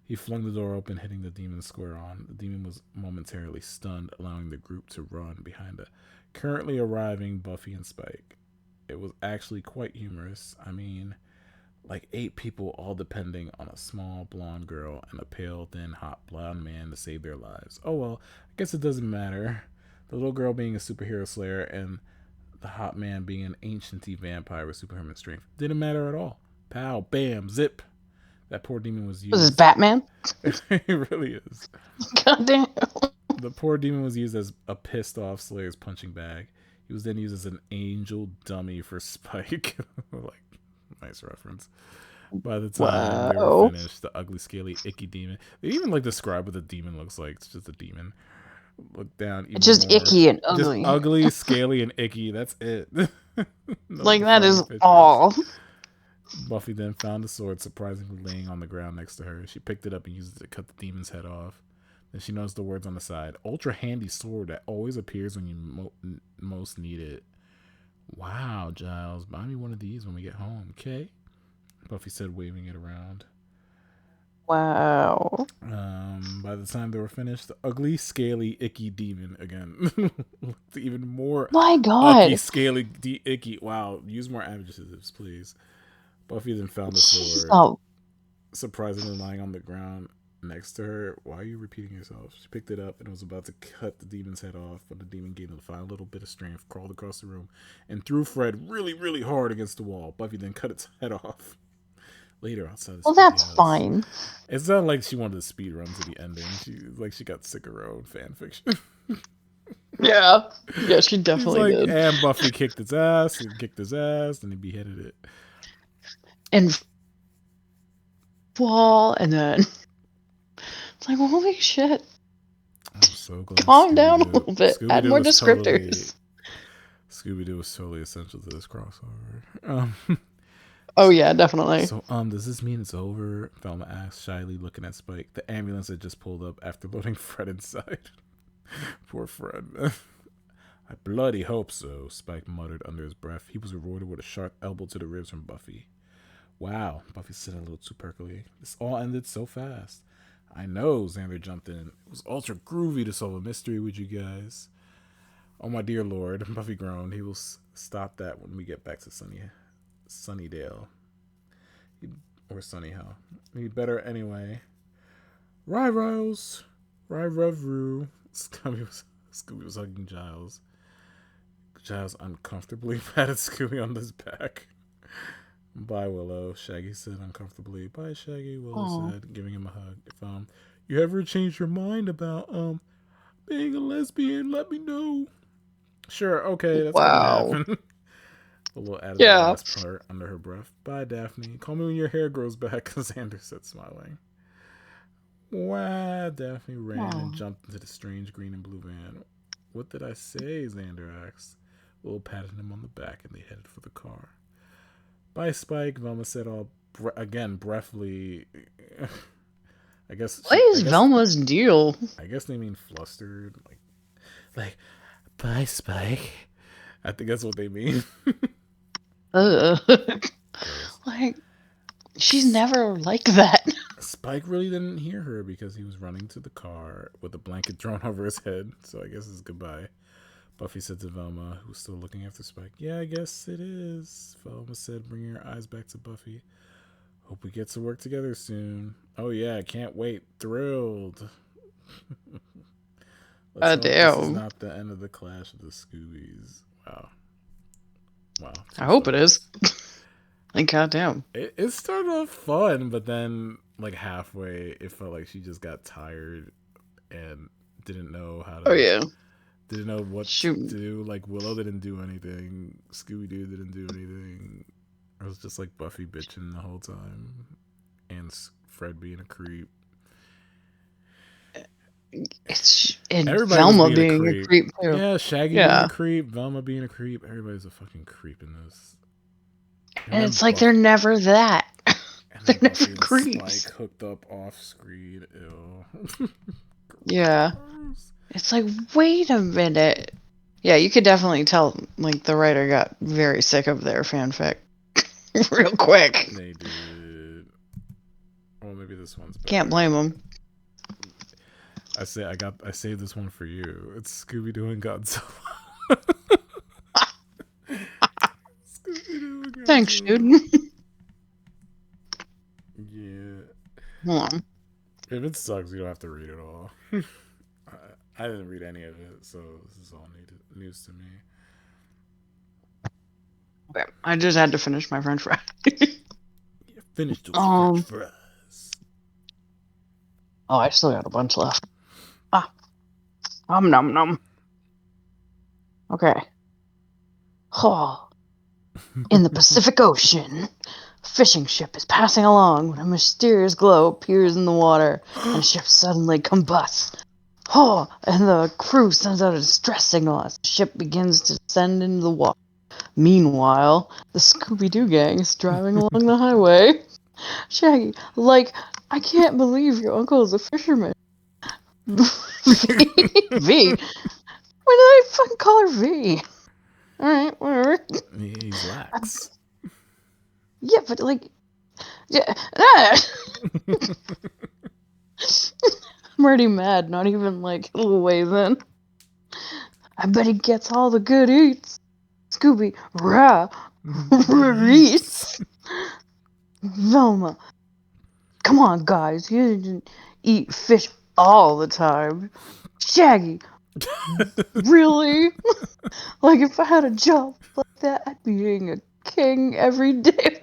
He flung the door open, hitting the demon square on. The demon was momentarily stunned, allowing the group to run behind a currently arriving Buffy and Spike. It was actually quite humorous. I mean, like 8 people all depending on a small blonde girl and a pale, thin, hot blonde man to save their lives. Oh well, I guess it doesn't matter. The little girl being a superhero slayer and the hot man being an ancient vampire with superhuman strength didn't matter at all. Pow, bam, zip. That poor demon was used. This is Batman? It really is. Goddamn. The poor demon was used as a pissed off Slayer's punching bag. He was then used as an angel dummy for Spike. Like, nice reference. By the time they were finished, the ugly, scaly, icky demon. They even like describe what the demon looks like. It's just a demon. Look down. Even It's just more. icky and ugly. Just ugly, scaly, and icky. That's it. Like, that is all. Buffy then found the sword surprisingly laying on the ground next to her. She picked it up and used it to cut the demon's head off. Then she noticed the words on the side. Ultra handy sword that always appears when you most need it. Wow, Giles. Buy me one of these when we get home, okay? Buffy said, waving it around. Wow. By the time they were finished, the ugly, scaly, icky demon again looked even more My ucky, God. scaly, icky. Wow, use more adjectives, please. Buffy then found the She's sword, a surprisingly lying on the ground next to her. Why are you repeating yourself? She picked it up and was about to cut the demon's head off, but the demon gained a final little bit of strength, crawled across the room, and threw Fred really, really hard against the wall. Buffy then cut its head off. Later, outside the well, spooky that's house. fine. It's not like she wanted to speed run to the ending. She got sick of her own fan fiction. Yeah. Yeah, she She's definitely like, did. and Buffy kicked his ass, and kicked his ass, and he beheaded it. And wall, and then it's like, holy shit. I'm so glad Calm down a Scooby-Doo. little bit. Add Scooby-Doo more was totally descriptors. Scooby-Doo was totally essential to this crossover. Oh yeah, definitely. So, does this mean it's over? Velma asked, shyly looking at Spike. The ambulance had just pulled up after loading Fred inside. Poor Fred. I bloody hope so, Spike muttered under his breath. He was rewarded with a sharp elbow to the ribs from Buffy. Wow, Buffy said a little too perkily. This all ended so fast. I know, Xander jumped in. It was ultra groovy to solve a mystery with you guys. Oh my dear lord, Buffy groaned. He will stop that when we get back to Sunnydale. Or Sunnyhow. He'd better anyway. Riles. Revru. Scooby was hugging Giles. Giles uncomfortably patted Scooby on his back. Bye, Willow, Shaggy said uncomfortably. Bye, Shaggy, Willow Aww. said, giving him a hug. If you ever change your mind about being a lesbian, let me know. Sure, okay, that's gonna Wow. happen. A little added Yeah. the last part under her breath. Bye, Daphne. Call me when your hair grows back, Xander said, smiling. Wow, Daphne ran and jumped into the strange green and blue van. What did I say? Xander asked. Willow patted him on the back and they headed for the car. Bye, Spike, Velma said all again breathly. I guess What is Velma's deal? I guess they mean flustered, like bye, Spike. I think that's what they mean. Like, she's never like that. Spike really didn't hear her because he was running to the car with a blanket thrown over his head, so I guess it's goodbye. Buffy said to Velma, who was still looking after Spike. Yeah, I guess it is, Velma said, bringing her eyes back to Buffy. Hope we get to work together soon. Oh yeah, can't wait. Thrilled. Let's hope Damn. this is not the end of the clash of the Scoobies. Wow. I hope it is. Like, goddamn. It started off fun, but then, like, halfway, it felt like she just got tired and didn't know how to... Oh, yeah. Didn't know what to do. Like, Willow didn't do anything. Scooby-Doo didn't do anything. It was just, like, Buffy bitching the whole time. And Fred being a creep. And Velma being a creep, too. Yeah, Shaggy being a creep. Velma being a creep. Everybody's a fucking creep in this. And it's like they're never that. They're never creeps. Spike hooked up off screen. Ew. Yeah. It's like, wait a minute. Yeah, you could definitely tell, like, the writer got very sick of their fanfic real quick. They did. Well, maybe this one's better. Can't blame them. I saved this one for you. It's Scooby-Doo and Godzilla. Scooby-Doo and Godzilla. Thanks, dude. Yeah. Hold on. If it sucks, you don't have to read it all. I didn't read any of it, so this is all news to me. Okay, I just had to finish my French fry. You finished those French fries. Oh, I still got a bunch left. Nom nom. Okay. Oh. In the Pacific Ocean, a fishing ship is passing along when a mysterious glow appears in the water, and the ship suddenly combusts. Oh, and the crew sends out a distress signal as the ship begins to descend into the water. Meanwhile, the Scooby-Doo gang is driving along the highway. Shaggy, like, I can't believe your uncle is a fisherman. V? Why did I fucking call her V? Alright, whatever. He's lax. Yeah, but like... Yeah. I'm already mad, not even like a little ways in. I bet he gets all the good eats. Scooby, rah, eats. Velma, come on, guys, you didn't eat fish all the time. Shaggy, really? Like, if I had a job like that, I'd be being a king every day.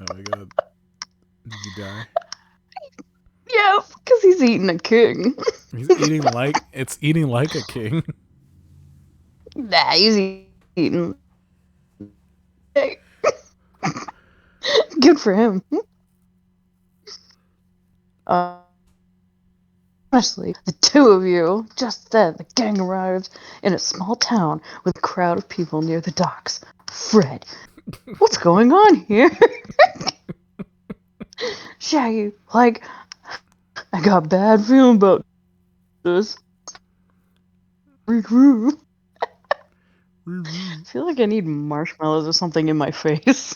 Oh my god. Did you die? Yeah, because he's eating a king. It's eating like a king. Nah, he's eating. Hey, good for him. Uh, Honestly, the two of you. Just then, the gang arrived in a small town with a crowd of people near the docks. Fred, what's going on here? Shaggy, like, I got a bad feeling about this. I feel like I need marshmallows or something in my face.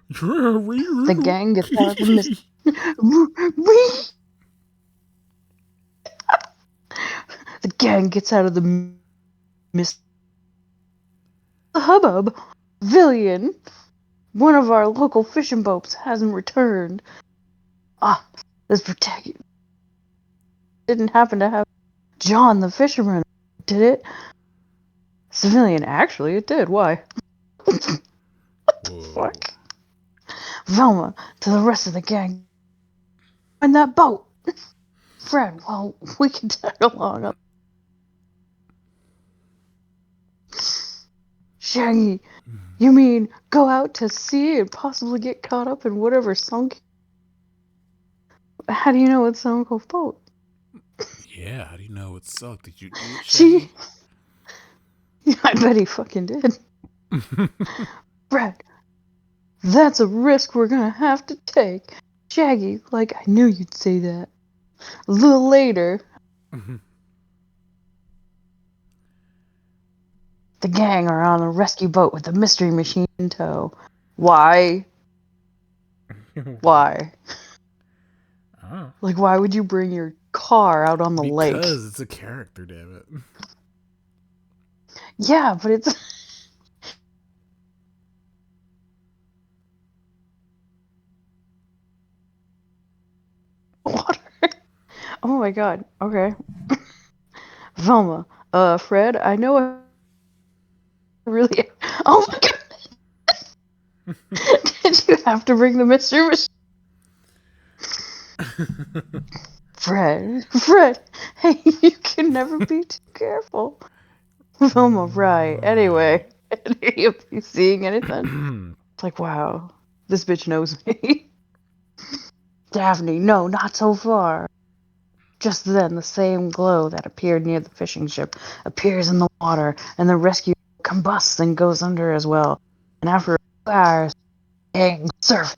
The gang gets out of the mist. The gang gets out of the mist. The hubbub. Villian, one of our local fishing boats, hasn't returned. Ah, this protect didn't happen to have John the fisherman, did it? Civilian, actually, it did. Why? Whoa. Fuck. Velma, to the rest of the gang. In that boat. Fred, well, we can tag along. Shaggy, you mean go out to sea and possibly get caught up in whatever sunk? How do you know it's Uncle's boat? Yeah, how do you know it sucked? Did you do it, She. Shaggy? I bet he fucking did. Fred, that's a risk we're gonna have to take. Shaggy, like I knew you'd say that. A little later, the gang are on a rescue boat with the mystery machine in tow. Why? Why? Oh. Like, why would you bring your car out on the lake? Because it's a character, damn it. Yeah, but it's. Water. Oh my god. Okay. Velma. Fred, I know I really. Oh my god. Did you have to bring the mystery machine? Fred, hey, you can never be too careful. Velma, right. Anyway, are you seeing anything? It's like, wow, this bitch knows me. Daphne, no, not so far. Just then, the same glow that appeared near the fishing ship appears in the water, and the rescue combusts and goes under as well. And after a few hours, gang surf,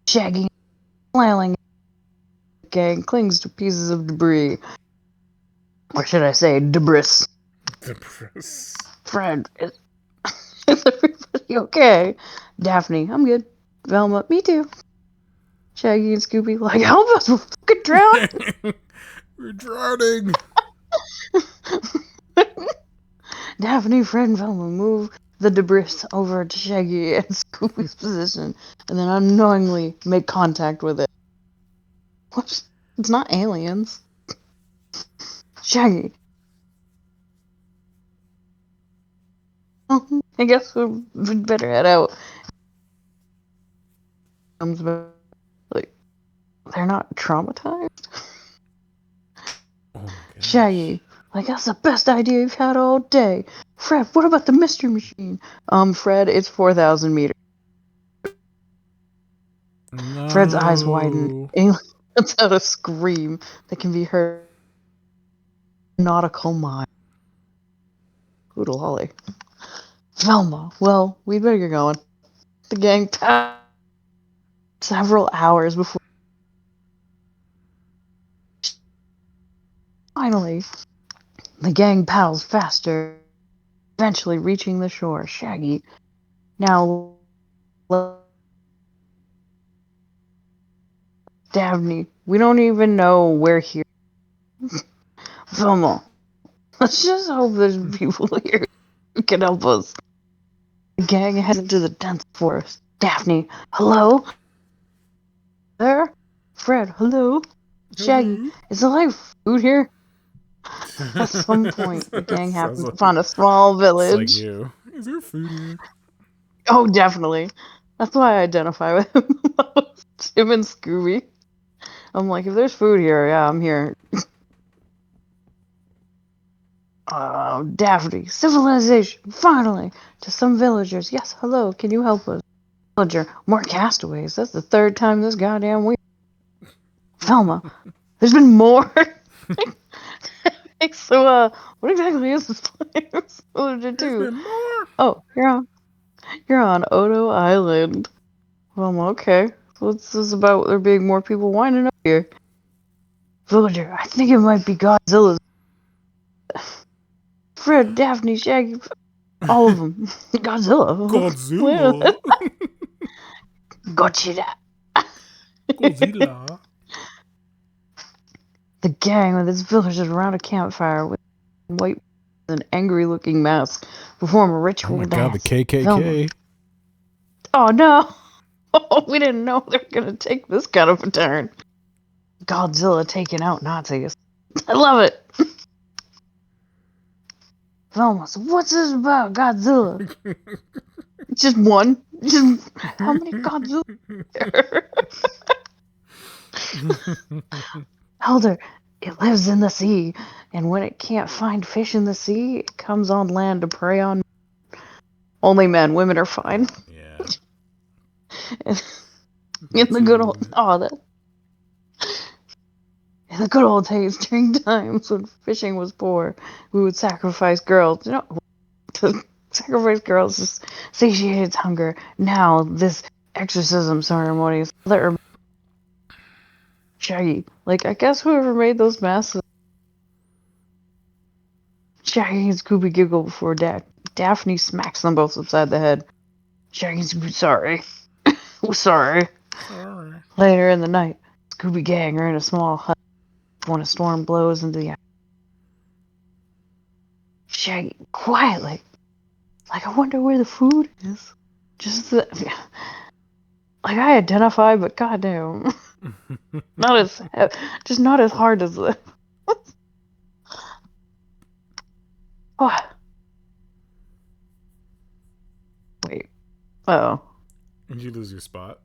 shagging, flailing, gang clings to pieces of debris. Or should I say, debris? Depressed. Fred, is everybody okay? Daphne, I'm good. Velma, me too. Shaggy and Scooby, like, help us, we're fucking drowning. We're drowning. Daphne, Fred, and Velma move the debris over to Shaggy and Scooby's position, and then unknowingly make contact with it. What? It's not aliens. Shaggy. I guess we'd better head out. Like, they're not traumatized? Oh my gosh. Shaggy, like, that's the best idea you've had all day. Fred, what about the mystery machine? Fred, it's 4,000 meters. No. Fred's eyes widen. Alien lets out a scream that can be heard nautical mile. Hoodle Holly. Velma, well, we'd better get going. The gang passed several hours before. Finally, the gang paddles faster. eventually reaching the shore. Shaggy now Dabney. We don't even know where here. Velma, let's just hope there's people here who can help us. The gang heads into the dense forest. Daphne, hello? There? Fred, hello? Shaggy, Hello. is there like food here? At some point, the gang Sounds happens like upon a small it's like village. you. Is there food here? Oh, definitely. That's why I identify with him most. Him and Scooby. I'm like, if there's food here, yeah, I'm here. Daphne, civilization, finally! To some villagers, yes, hello, can you help us? Villager, more castaways. That's the third time this goddamn week. Velma, there's been more. So, what exactly is this place? Villager There's 2. been more. Oh, you're on Odo Island. Velma, okay. What's this about there being more people winding up here? Villager, I think it might be Godzilla's. Fred, Daphne, Shaggy, all of them. Godzilla. Godzilla. Gotcha. Godzilla. The gang with its villagers around a campfire with white and angry-looking masks perform a Oh ritual my god, the dance. Velma. KKK. Oh no! Oh, we didn't know they were gonna take this kind of a turn. Godzilla taking out Nazis. I love it. Velma, so what's this about Godzilla? Just one? Just how many Godzilla? Elder, it lives in the sea, and when it can't find fish in the sea, it comes on land to prey on only men. Women are fine. Yeah. In the good old in the good old days, during times when fishing was poor, we would sacrifice girls. To sacrifice girls to satiate its hunger. Now this exorcism ceremony is Shaggy. Like, I guess whoever made those masks. Shaggy and Scooby giggle before Daphne smacks them both upside the head. Shaggy and Scooby, sorry. Sorry. Sorry. Later in the night, Scooby Gang are in a small hut when a storm blows into the eye. Shaggy, quietly. Like, I wonder where the food is. Like, I identify, but goddamn. Not as, just not as hard as the. Oh. Wait. Oh. Did you lose your spot?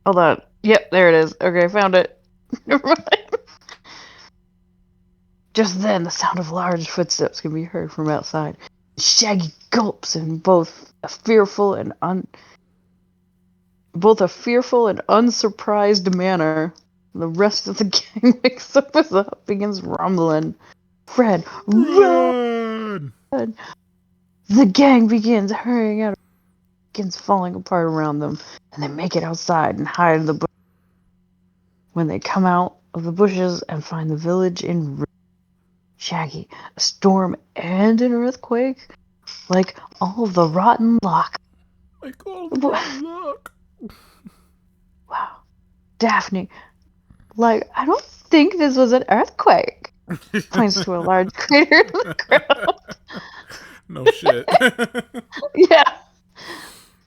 Hold on. Yep, there it is. Okay, found it. Never mind. Just then, the sound of large footsteps can be heard from outside. Shaggy gulps in both a fearful and unsurprised manner. The rest of the gang wakes up as the hut begins rumbling. Fred, run! Run! The gang begins hurrying out. Begins falling apart around them, and they make it outside and hide in the bushes. When they come out of the bushes and find the village in ruins. Shaggy, a storm and an earthquake? Like all of the rotten luck. Like all the rotten luck. Wow. Daphne, like, I don't think this was an earthquake. Points to a large crater in the ground. No shit. Yeah.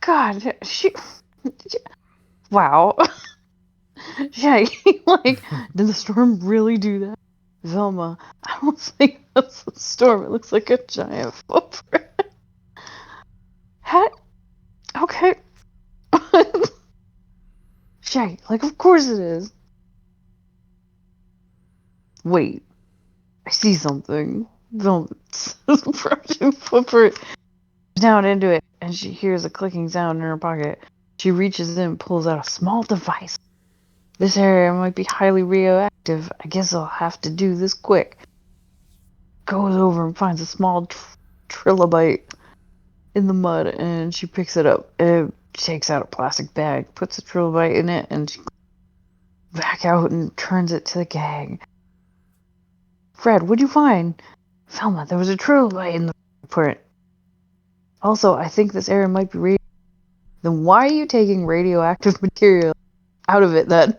God, wow. Shaggy, like, did the storm really do that? Velma, I don't think that's a storm. It looks like a giant footprint. Okay. Shaggy, like, of course it is. Wait, I see something. Velma's approaching footprint down into it, and she hears a clicking sound in her pocket. She reaches in and pulls out a small device. This area might be highly radioactive. I guess I'll have to do this quick. Goes over and finds a small trilobite in the mud, and she picks it up. It takes out a plastic bag, puts a trilobite in it, and she back out and turns it to the gang. Fred, what'd you find? Velma, there was a trilobite in the print. Also, I think this area might be radioactive. Then why are you taking radioactive material out of it then?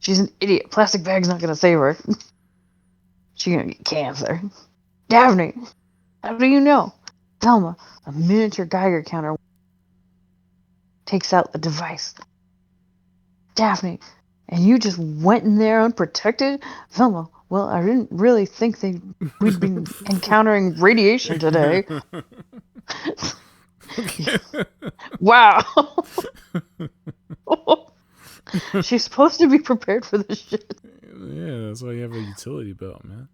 She's an idiot. Plastic bag's not gonna save her. She's gonna get cancer. Daphne, how do you know? Velma, a miniature Geiger counter takes out the device. Daphne, and you just went in there unprotected? Velma, well, I didn't really think we'd be encountering radiation today. Wow. She's supposed to be prepared for this shit. Yeah, that's why you have a utility belt, man.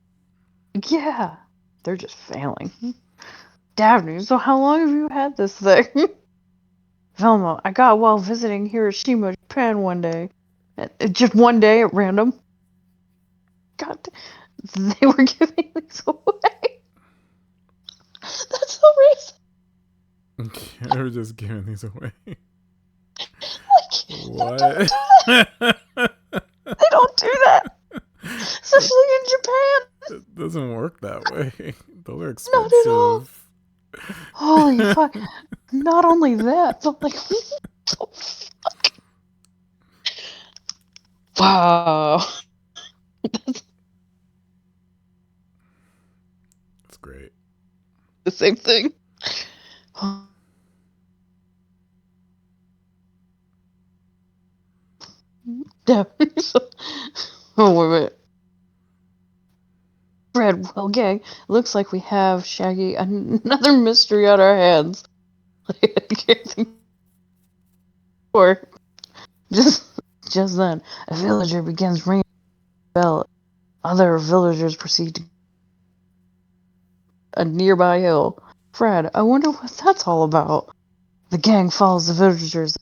Yeah. They're just failing. Daphne, so how long have you had this thing? Velma, I got while visiting Hiroshima, Japan one day. Just one day at random. God, they were giving these away. That's so racist. They were just giving these away. Like, What? They don't do that. Especially in Japan. It doesn't work that way. Those are expensive. Not at all. Holy fuck. Not only that, but like, oh, fuck. Wow. That's great. The same thing. Yeah. Oh, wait a minute. Fred, well, gang, looks like we have Shaggy another mystery on our hands. I can't think. Or just then, a villager begins ringing the bell. Other villagers proceed to a nearby hill. Fred, I wonder what that's all about. The gang follows the villagers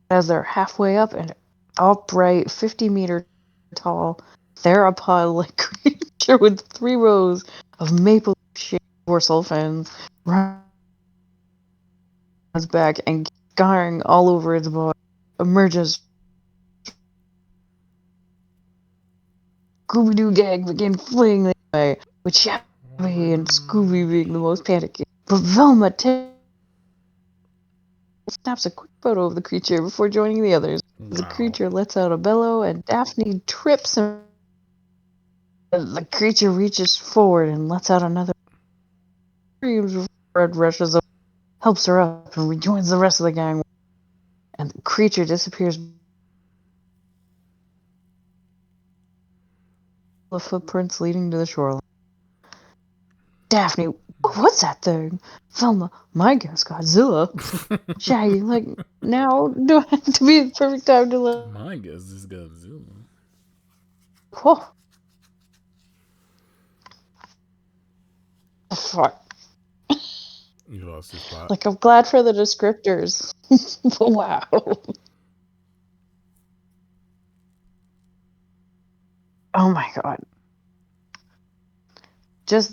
as they're halfway up an upright, 50-meter tall theropod-like creature with 3 rows of maple-shaped dorsal fins runs back and scarring all over its body emerges. Scooby-Doo gang begin fleeing the way, with Shabby and Scooby being the most panicky. But Velma snaps a quick photo of the creature before joining the others. Wow. The creature lets out a bellow, and Daphne trips, and the creature reaches forward and lets out another scream. Fred rushes up, helps her up, and rejoins the rest of the gang. And the creature disappears. The footprints leading to the shoreline. Daphne, what's that thing? Velma, my guess, Godzilla. Shaggy, like, now do I have to be the perfect time to let... My guess is Godzilla. Whoa. The fuck? You lost your spot. Like, I'm glad for the descriptors. Wow. Oh my god. Just...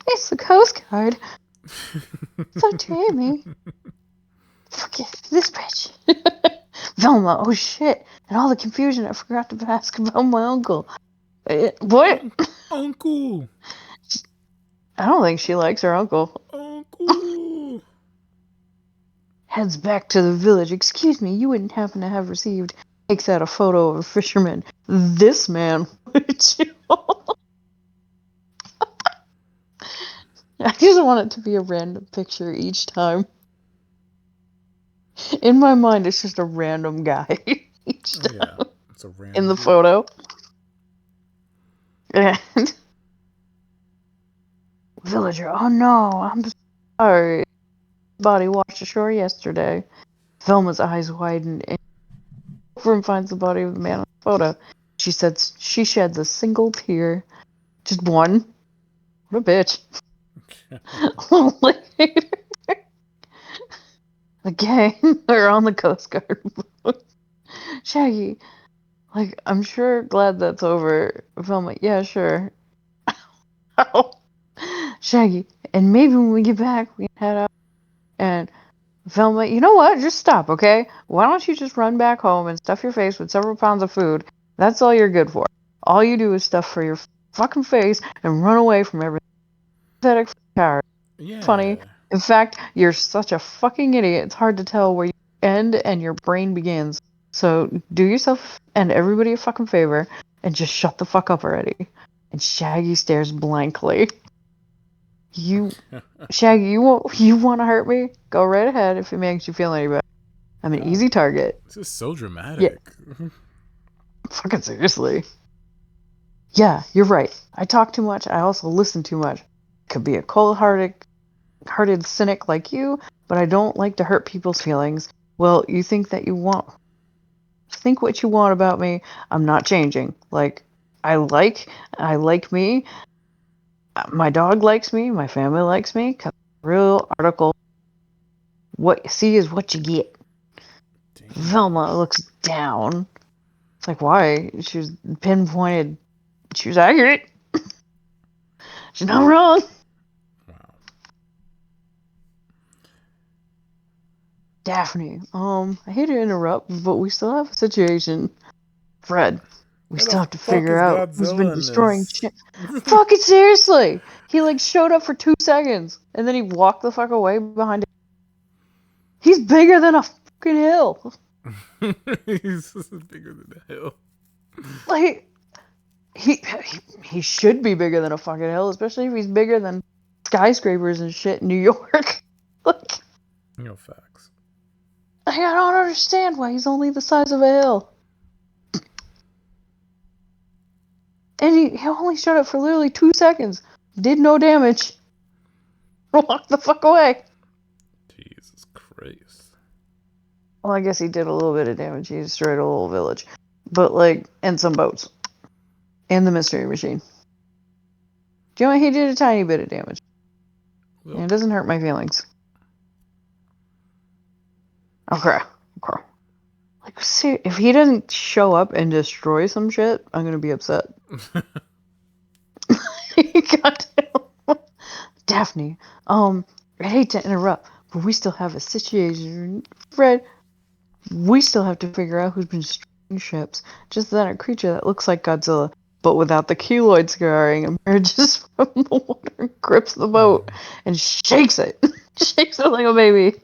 It's the Coast Guard. So Jamie. Forget this bitch. Velma, oh shit. And all the confusion, I forgot to ask about my uncle. What? Uncle. I don't think she likes her uncle. Uncle. Heads back to the village. Excuse me, you wouldn't happen to have received... Takes out a photo of a fisherman. This man, would you? I just want it to be a random picture each time. In my mind, it's just a random guy each time. Yeah, it's a random in the photo. And villager, oh no, I'm sorry. Body washed ashore yesterday. Velma's eyes widen and over and finds the body of the man on the photo. She says she sheds a single tear. Just one. What a bitch. Later, the gang are on the Coast Guard. Shaggy, like, I'm sure glad that's over. Velma, yeah, sure. Shaggy, and maybe when we get back, we can head out. And Velma, you know what? Just stop, okay? Why don't you just run back home and stuff your face with several pounds of food? That's all you're good for. All you do is stuff for your fucking face and run away from everything. Pathetic coward. Yeah. Funny. In fact, you're such a fucking idiot. It's hard to tell where you end and your brain begins. So do yourself and everybody a fucking favor and just shut the fuck up already. And Shaggy stares blankly. Shaggy, you want to hurt me? Go right ahead if it makes you feel any better. I'm an easy target. This is so Yeah. dramatic. Fucking seriously. Yeah, you're right. I talk too much. I also listen too much. Could be a cold-hearted cynic like you, but I don't like to hurt people's feelings. Well, you think that you want. Think what you want about me. I'm not changing. Like, I like me. My dog likes me. My family likes me. Cause real article. What you see is what you get. Damn. Velma looks down. It's like, why? She was pinpointed. She was accurate. She's not wrong. Wow. Daphne, I hate to interrupt, but we still have a situation. Fred, we Where still the have to fuck figure is out who's been Godzilla in destroying this? shit. Fucking seriously! He like showed up for 2 seconds and then he walked the fuck away behind it. He's bigger than a fucking hill. He's bigger than the hill. Like he should be bigger than a fucking hill, especially if he's bigger than skyscrapers and shit in New York. Like, No facts. I don't understand why he's only the size of a hill. And he only showed up for literally 2 seconds. Did no damage. Walked the fuck away. Jesus Christ. Well, I guess he did a little bit of damage. He destroyed a little village. But, like, and some boats. And the mystery machine. Do you know what? He did a tiny bit of damage. Well, And it doesn't hurt my feelings. Okay. Like, see, if he doesn't show up and destroy some shit, I'm gonna be upset. Goddamn. Daphne, I hate to interrupt, but we still have a situation. Fred, we still have to figure out who's been destroying ships. Just then, a creature that looks like Godzilla, but without the keloid scarring, emerges from the water and grips the boat and shakes it. Shakes it like a baby.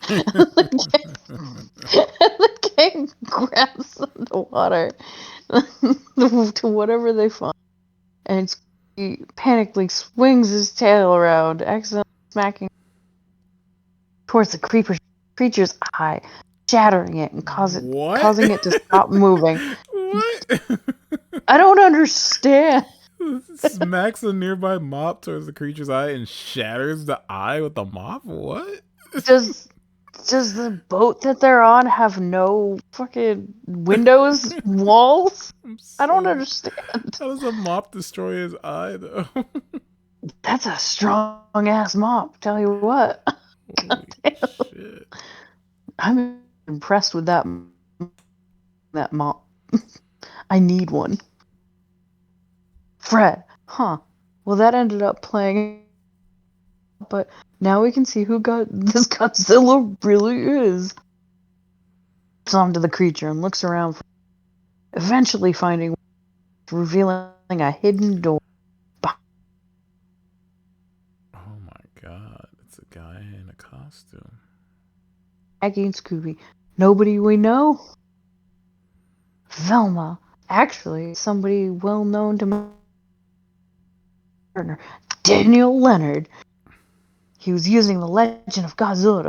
And the gang grabs the water to whatever they find. And he panically swings his tail around, accidentally smacking towards the creature's eye, shattering it and causing it to stop moving. What? I don't understand. Smacks a nearby mop towards the creature's eye and shatters the eye with the mop? What? Does the boat that they're on have no fucking windows, walls? I don't understand. How does a mop destroy his eye, though? That's a strong ass mop, tell you what. Holy shit. I'm impressed with that mop. I need one. Fred, huh? Well, that ended up playing, but now we can see who this Godzilla really is. Looks onto the creature and looks around, eventually revealing a hidden door. Oh my god, it's a guy in a costume. Aggie and Scooby, nobody we know. Velma, actually, somebody well known to my partner, Daniel Leonard. He was using the legend of Godzilla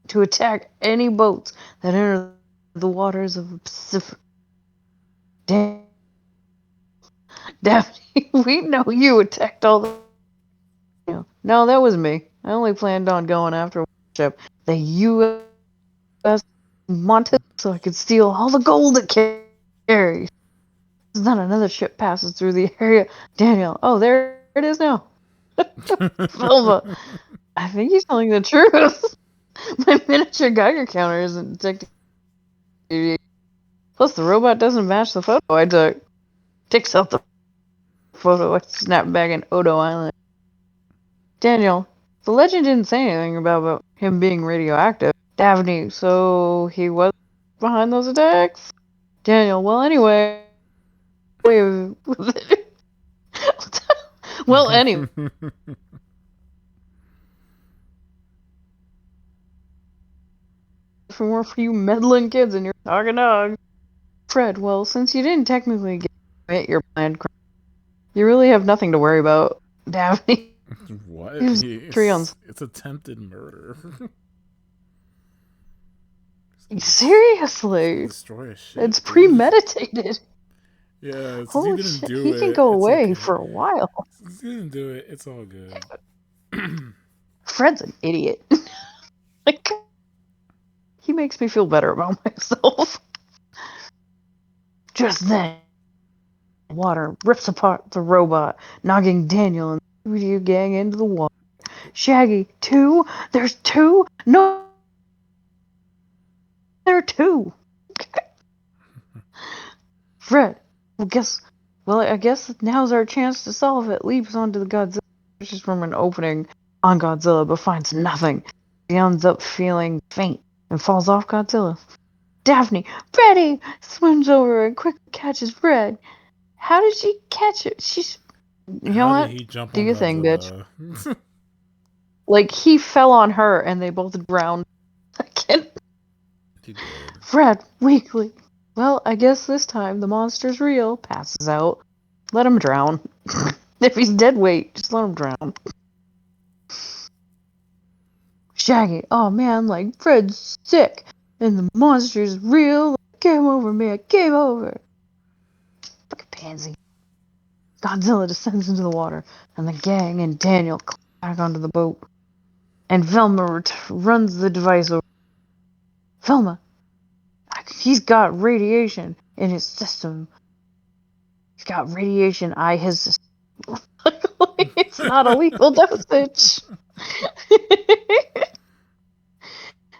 to attack any boats that enter the waters of the Pacific. Daphne, we know you attacked all the. No, that was me. I only planned on going after a ship, the U.S. wanted, so I could steal all the gold it carries. Then another ship passes through the area. Daniel, oh, there it is now. Velma, I think he's telling the truth. My miniature Geiger counter isn't detecting. Plus, the robot doesn't match the photo I took. Takes out the photo I snapped back in Odo Island. Daniel, the legend didn't say anything about him being radioactive. Daphne, so he was behind those attacks? Daniel, well, anyway, away with it. Well, anyway. For more for you meddling kids and your talking dog. Fred, well, since you didn't technically commit your planned crime, you really have nothing to worry about. Daphne. What? It's It's attempted murder. Seriously? Destroy a ship. It's Dude. premeditated. Yeah, since he Holy didn't shit, do he it, can go it's away okay. for a while. Since he didn't do it, it's all good. Fred's an idiot. Like, he makes me feel better about myself. Just then, water rips apart the robot, knocking Daniel and the Scooby Gang into the water. Shaggy, two? There's two? No, there are two. Fred, I guess now's our chance to solve it. Leaps onto the Godzilla, pushes from an opening on Godzilla, but finds nothing. He ends up feeling faint and falls off Godzilla. Daphne, Freddy, swims over and quickly catches Fred. How did she catch it? You know How did what? he jump Do on your thing, bitch. Godzilla? Like, he fell on her and they both drowned. He did. Fred, weakly. Well, I guess this time the monster's real. Passes out. Let him drown. If he's dead weight, just let him drown. Shaggy, oh man, like Fred's sick. And the monster's real. Game over, man. Game over. Fucking pansy. Godzilla descends into the water, and the gang and Daniel climb back onto the boat. And Velma runs the device over. Velma, he's got radiation in his system. He's got radiation his system. It's not a lethal dosage.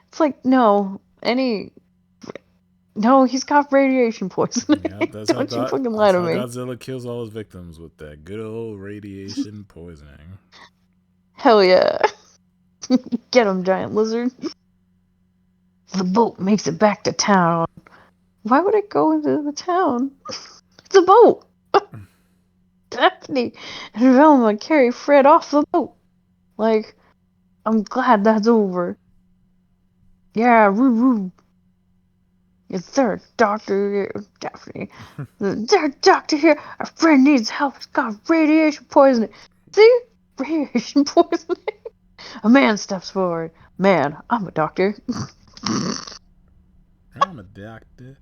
It's like, no, he's got radiation poisoning. Yeah, Don't you fucking lie to me. Godzilla kills all his victims with that good old radiation poisoning. Hell yeah. Get him, giant lizard. The boat makes it back to town. Why would it go into the town? It's a boat. Daphne and Velma carry Fred off the boat. Like, I'm glad that's over. Yeah, woo. Is there a doctor here? Daphne. Is there a doctor here? Our friend needs help. He's got radiation poisoning. See? Radiation poisoning. A man steps forward. Man, I'm a doctor. I'm a doctor.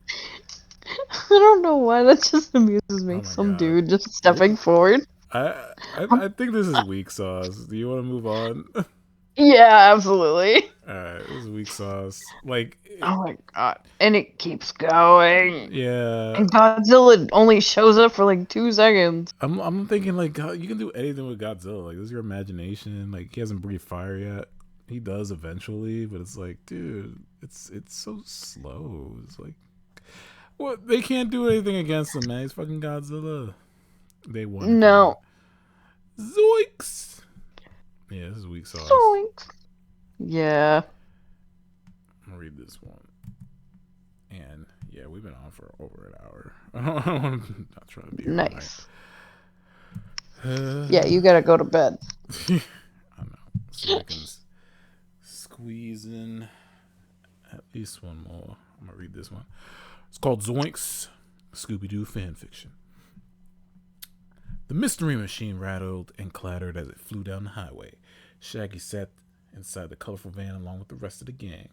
I don't know why that just amuses me. Oh my Some god. dude just stepping forward. I think this is weak sauce. Do you want to move on? Yeah, absolutely. Alright, this is weak sauce. Like, Oh my god. And it keeps going. yeah. And Godzilla only shows up for like 2 seconds. I'm thinking, like, God, you can do anything with Godzilla. Like, this is your imagination. Like, he hasn't breathed fire yet. He does eventually, but it's like, dude, it's so slow. It's like, what? They can't do anything against him, man. He's fucking Godzilla. They won. No. Zoinks! Yeah, this is weak sauce. Zoinks. Yeah. I'm gonna read this one. And yeah, we've been on for over an hour. I'm not trying to be nice. Right. Yeah, you gotta go to bed. I know. So I can squeeze in at least one more. I'm gonna read this one. It's called Zoinks, Scooby-Doo Fanfiction. The mystery machine rattled and clattered as it flew down the highway. Shaggy sat inside the colorful van along with the rest of the gang.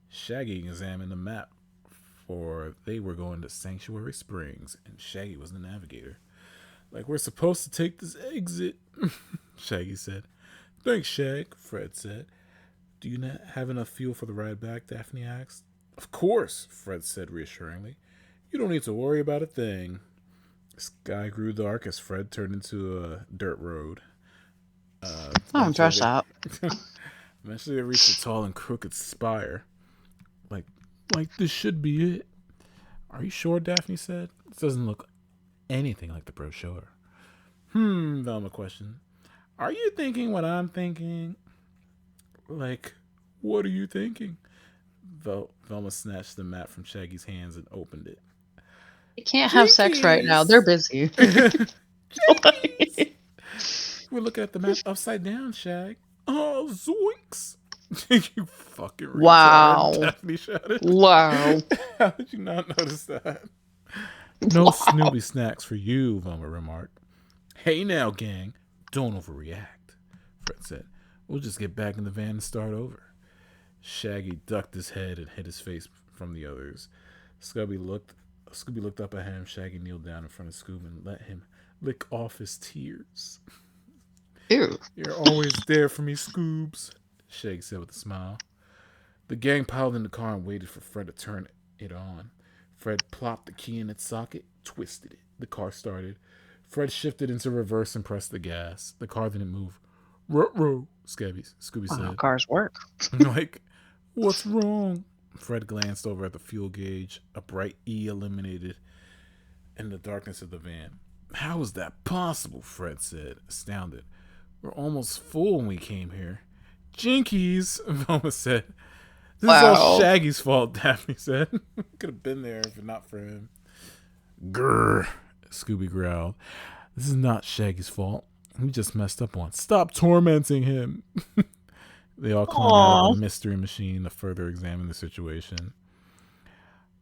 Shaggy examined the map, for they were going to Sanctuary Springs, and Shaggy was the navigator. Like, we're supposed to take this exit, Shaggy said. Thanks, Shag, Fred said. Do you not have enough fuel for the ride back, Daphne asked. Of course, Fred said reassuringly. You don't need to worry about a thing. The sky grew dark as Fred turned into a dirt road. I'm dressed up. Eventually they reached a tall and crooked spire. Like this should be it. Are you sure? Daphne said. This doesn't look anything like the brochure. Velma questioned. Are you thinking what I'm thinking? Like, what are you thinking? Velma snatched the map from Shaggy's hands and opened it. They can't have sex right now. They're Jinkies! busy. Jinkies! We're looking at the map upside down, Shag. Oh, zoinks! You fucking retard, Wow. Daphne shouted. Wow. How did you not notice that? No Wow. Snoopy snacks for you, Velma remarked. Hey now, gang. Don't overreact, Fred said. We'll just get back in the van and start over. Shaggy ducked his head and hid his face from the others. Scooby looked up at him. Shaggy kneeled down in front of Scooby and let him lick off his tears. Ew. You're always there for me, Scoobs, Shaggy said with a smile. The gang piled in the car and waited for Fred to turn it on. Fred plopped the key in its socket, twisted it. The car started. Fred shifted into reverse and pressed the gas. The car didn't move. Ruh-roh, Scooby Wow, said. cars work. Like, what's wrong? Fred glanced over at the fuel gauge. A bright E illuminated in the darkness of the van. How is that possible? Fred said, astounded. We're almost full when we came here. Jinkies, Velma said. This is all Shaggy's fault, Daphne said. Could have been there if not for him. Grrr, Scooby growled. This is not Shaggy's fault. We just messed up once. Stop tormenting him. They all climbed out of the mystery machine to further examine the situation.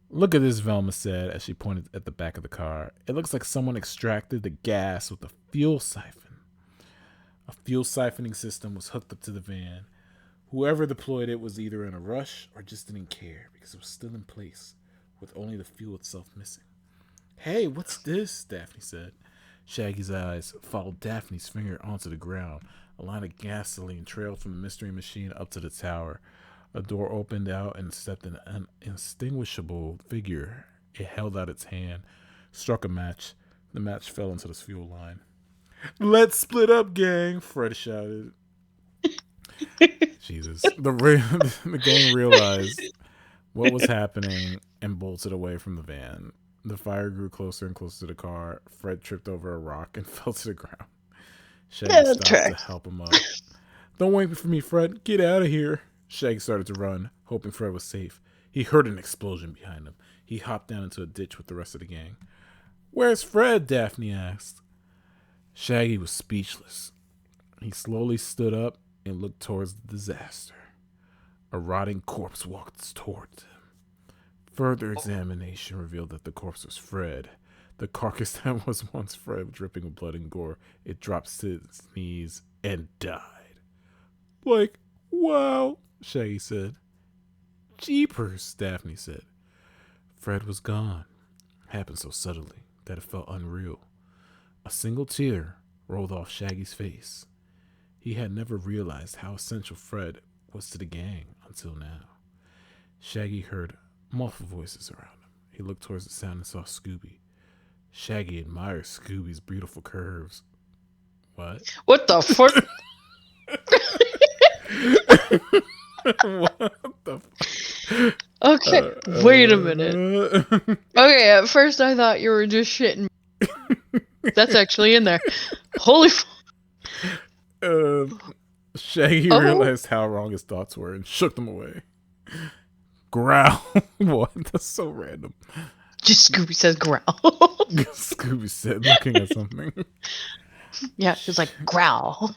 Look at this, Velma said as she pointed at the back of the car. It looks like someone extracted the gas with a fuel siphon. A fuel siphoning system was hooked up to the van. Whoever deployed it was either in a rush or just didn't care because it was still in place, with only the fuel itself missing. Hey, what's this? Daphne said. Shaggy's eyes followed Daphne's finger onto the ground. A line of gasoline trailed from the mystery machine up to the tower. A door opened out and stepped an indistinguishable figure. It held out its hand, struck a match. The match fell into the fuel line. Let's split up, gang, Fred shouted. Jesus. The gang realized what was happening and bolted away from the van. The fire grew closer and closer to the car. Fred tripped over a rock and fell to the ground. Shaggy stopped to help him up. Don't wait for me, Fred. Get out of here. Shaggy started to run, hoping Fred was safe. He heard an explosion behind him. He hopped down into a ditch with the rest of the gang. Where's Fred? Daphne asked. Shaggy was speechless. He slowly stood up and looked towards the disaster. A rotting corpse walked towards him. Further examination revealed that the corpse was Fred. The carcass that was once Fred, dripping with blood and gore. It dropped to its knees and died. Like, wow, Shaggy said. Jeepers, Daphne said. Fred was gone. It happened so suddenly that it felt unreal. A single tear rolled off Shaggy's face. He had never realized how essential Fred was to the gang until now. Shaggy heard muffled voices around him. He looked towards the sound and saw Scooby. Shaggy admired Scooby's beautiful curves. What? What the fuck? What the fuck? Okay, wait a minute. Okay, at first I thought you were just shitting. That's actually in there. Holy Shaggy realized how wrong his thoughts were and shook them away. Growl. What? That's so random. Just Scooby says growl. Scooby said, looking at something. Yeah, it's like growl.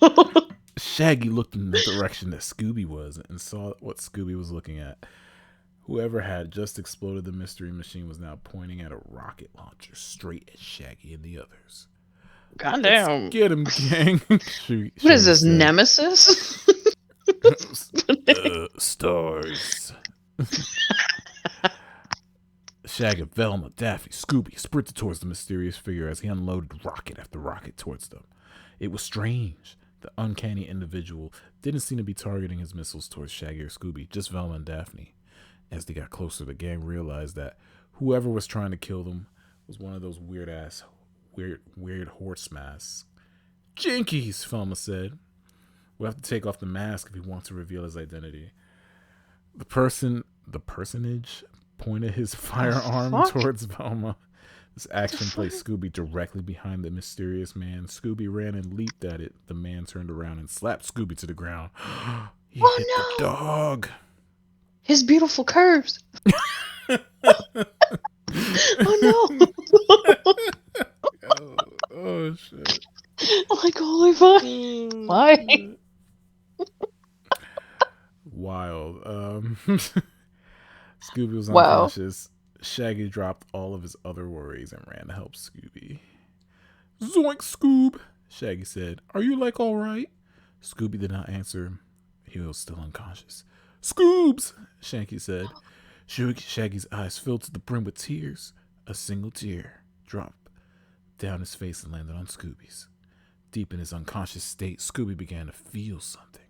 Shaggy looked in the direction that Scooby was and saw what Scooby was looking at. Whoever had just exploded the mystery machine was now pointing at a rocket launcher straight at Shaggy and the others. Goddamn. Get him, gang. What is this, said. Nemesis? Stars. Shaggy, Velma, Daffy, Scooby sprinted towards the mysterious figure as he unloaded rocket after rocket towards them. It was strange. The uncanny individual didn't seem to be targeting his missiles towards Shaggy or Scooby, just Velma and Daphne. As they got closer, the gang realized that whoever was trying to kill them was one of those weird horse masks. Jinkies, Velma said. We'll have to take off the mask if he wants to reveal his identity. The personage pointed his firearm towards Velma. This action placed Scooby directly behind the mysterious man. Scooby ran and leaped at it. The man turned around and slapped Scooby to the ground. He hit the dog. His beautiful curves. Oh no. was Wow. unconscious, Shaggy dropped all of his other worries and ran to help Scooby. Zoink, Scoob, Shaggy said. Are you like all right? Scooby did not answer. He was still unconscious. Scoobs, Shaggy said. Shaggy's eyes filled to the brim with tears. A single tear dropped down his face and landed on Scooby's. Deep in his unconscious state, Scooby began to feel something.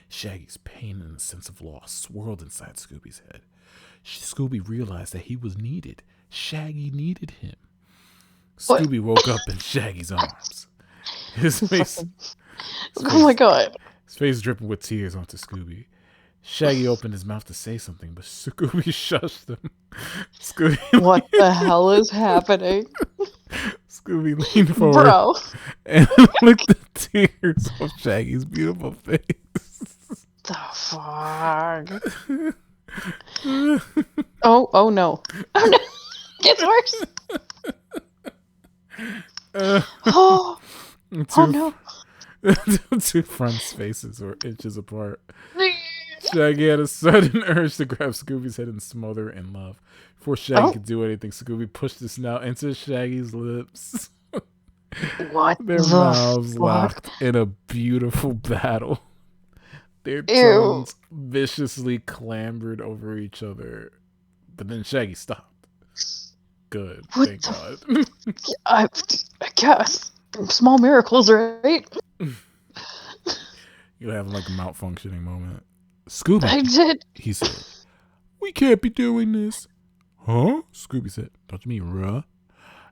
Shaggy's pain and a sense of loss swirled inside Scooby's head. Scooby realized that he was needed. Shaggy needed him. Scooby woke up in Shaggy's arms. His face, Oh my god. his face dripping with tears onto Scooby. Shaggy opened his mouth to say something, but Scooby shushed him. What the hell is happening? Scooby leaned forward Bro. and licked the tears off Shaggy's beautiful face. The fuck? Oh no. Oh no. Gets worse. Oh no. Two fronts' faces were inches apart. Shaggy had a sudden urge to grab Scooby's head and smother in love. Before Shaggy could do anything, Scooby pushed his snout into Shaggy's lips. What Their the mouths fuck? laughed in a beautiful battle. Their tongues viciously clambered over each other. But then Shaggy stopped. Good. What Thank the God. I guess. Small miracles, right? You'll have like a malfunctioning moment. Scooby, I did. he said, we can't be doing this. Huh? Scooby said, don't you mean ruh?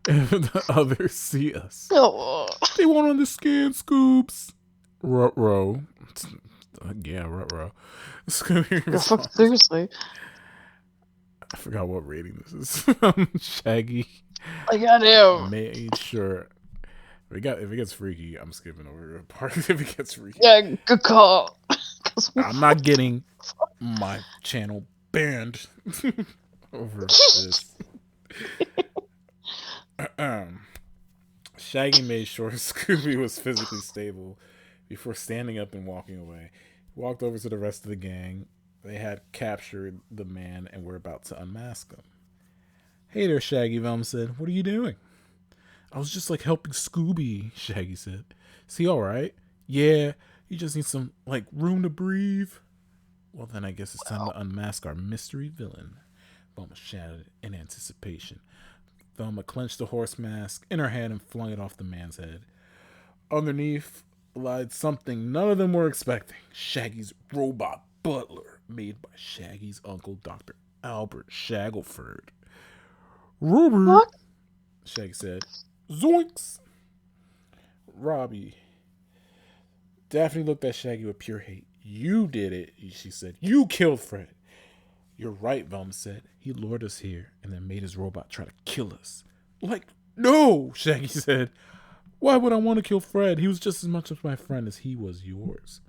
And the others see us. Oh. They won't understand, Scoobs. Ruh-roh. Yeah, ruh-roh. Scooby responds. Seriously. I forgot what rating this is. Shaggy I got him. made sure. If it gets freaky, I'm skipping over the part. If it gets freaky. Yeah, good call. I'm not getting my channel banned over this. Shaggy made sure Scooby was physically stable before standing up and walking away. He walked over to the rest of the gang. They had captured the man and were about to unmask him. Hey there, Shaggy, Velma said. What are you doing? I was just like helping Scooby, Shaggy said. Is he alright? Yeah, he just needs some, room to breathe. Well, then I guess it's time to unmask our mystery villain. Velma shouted in anticipation. Velma clenched the horse mask in her hand and flung it off the man's head. Underneath lied something none of them were expecting. Shaggy's robot butler, made by Shaggy's uncle, Dr. Albert Shackleford. Robert, What? Shaggy said. Zoinks! Robbie. Daphne looked at Shaggy with pure hate. You did it, she said. You killed Fred. You're right, Velma said. He lured us here and then made his robot try to kill us. No, Shaggy said. Why would I want to kill Fred? He was just as much of my friend as he was yours.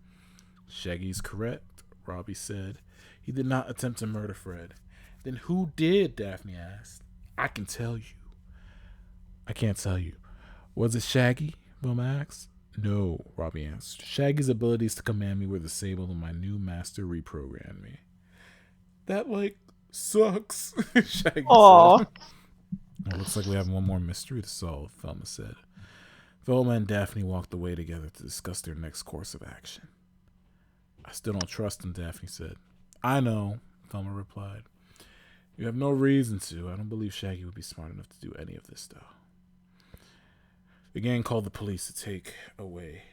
Shaggy's correct, Robbie said. He did not attempt to murder Fred. Then who did? Daphne asked. I can tell you. I can't tell you. Was it Shaggy? Velma asked. No, Robbie answered. Shaggy's abilities to command me were disabled and my new master reprogrammed me. That, sucks, Shaggy Aww. said. It looks like we have one more mystery to solve, Velma said. Velma and Daphne walked away together to discuss their next course of action. I still don't trust him, Daphne said. I know, Velma replied. You have no reason to. I don't believe Shaggy would be smart enough to do any of this, though. The gang called the police to take away.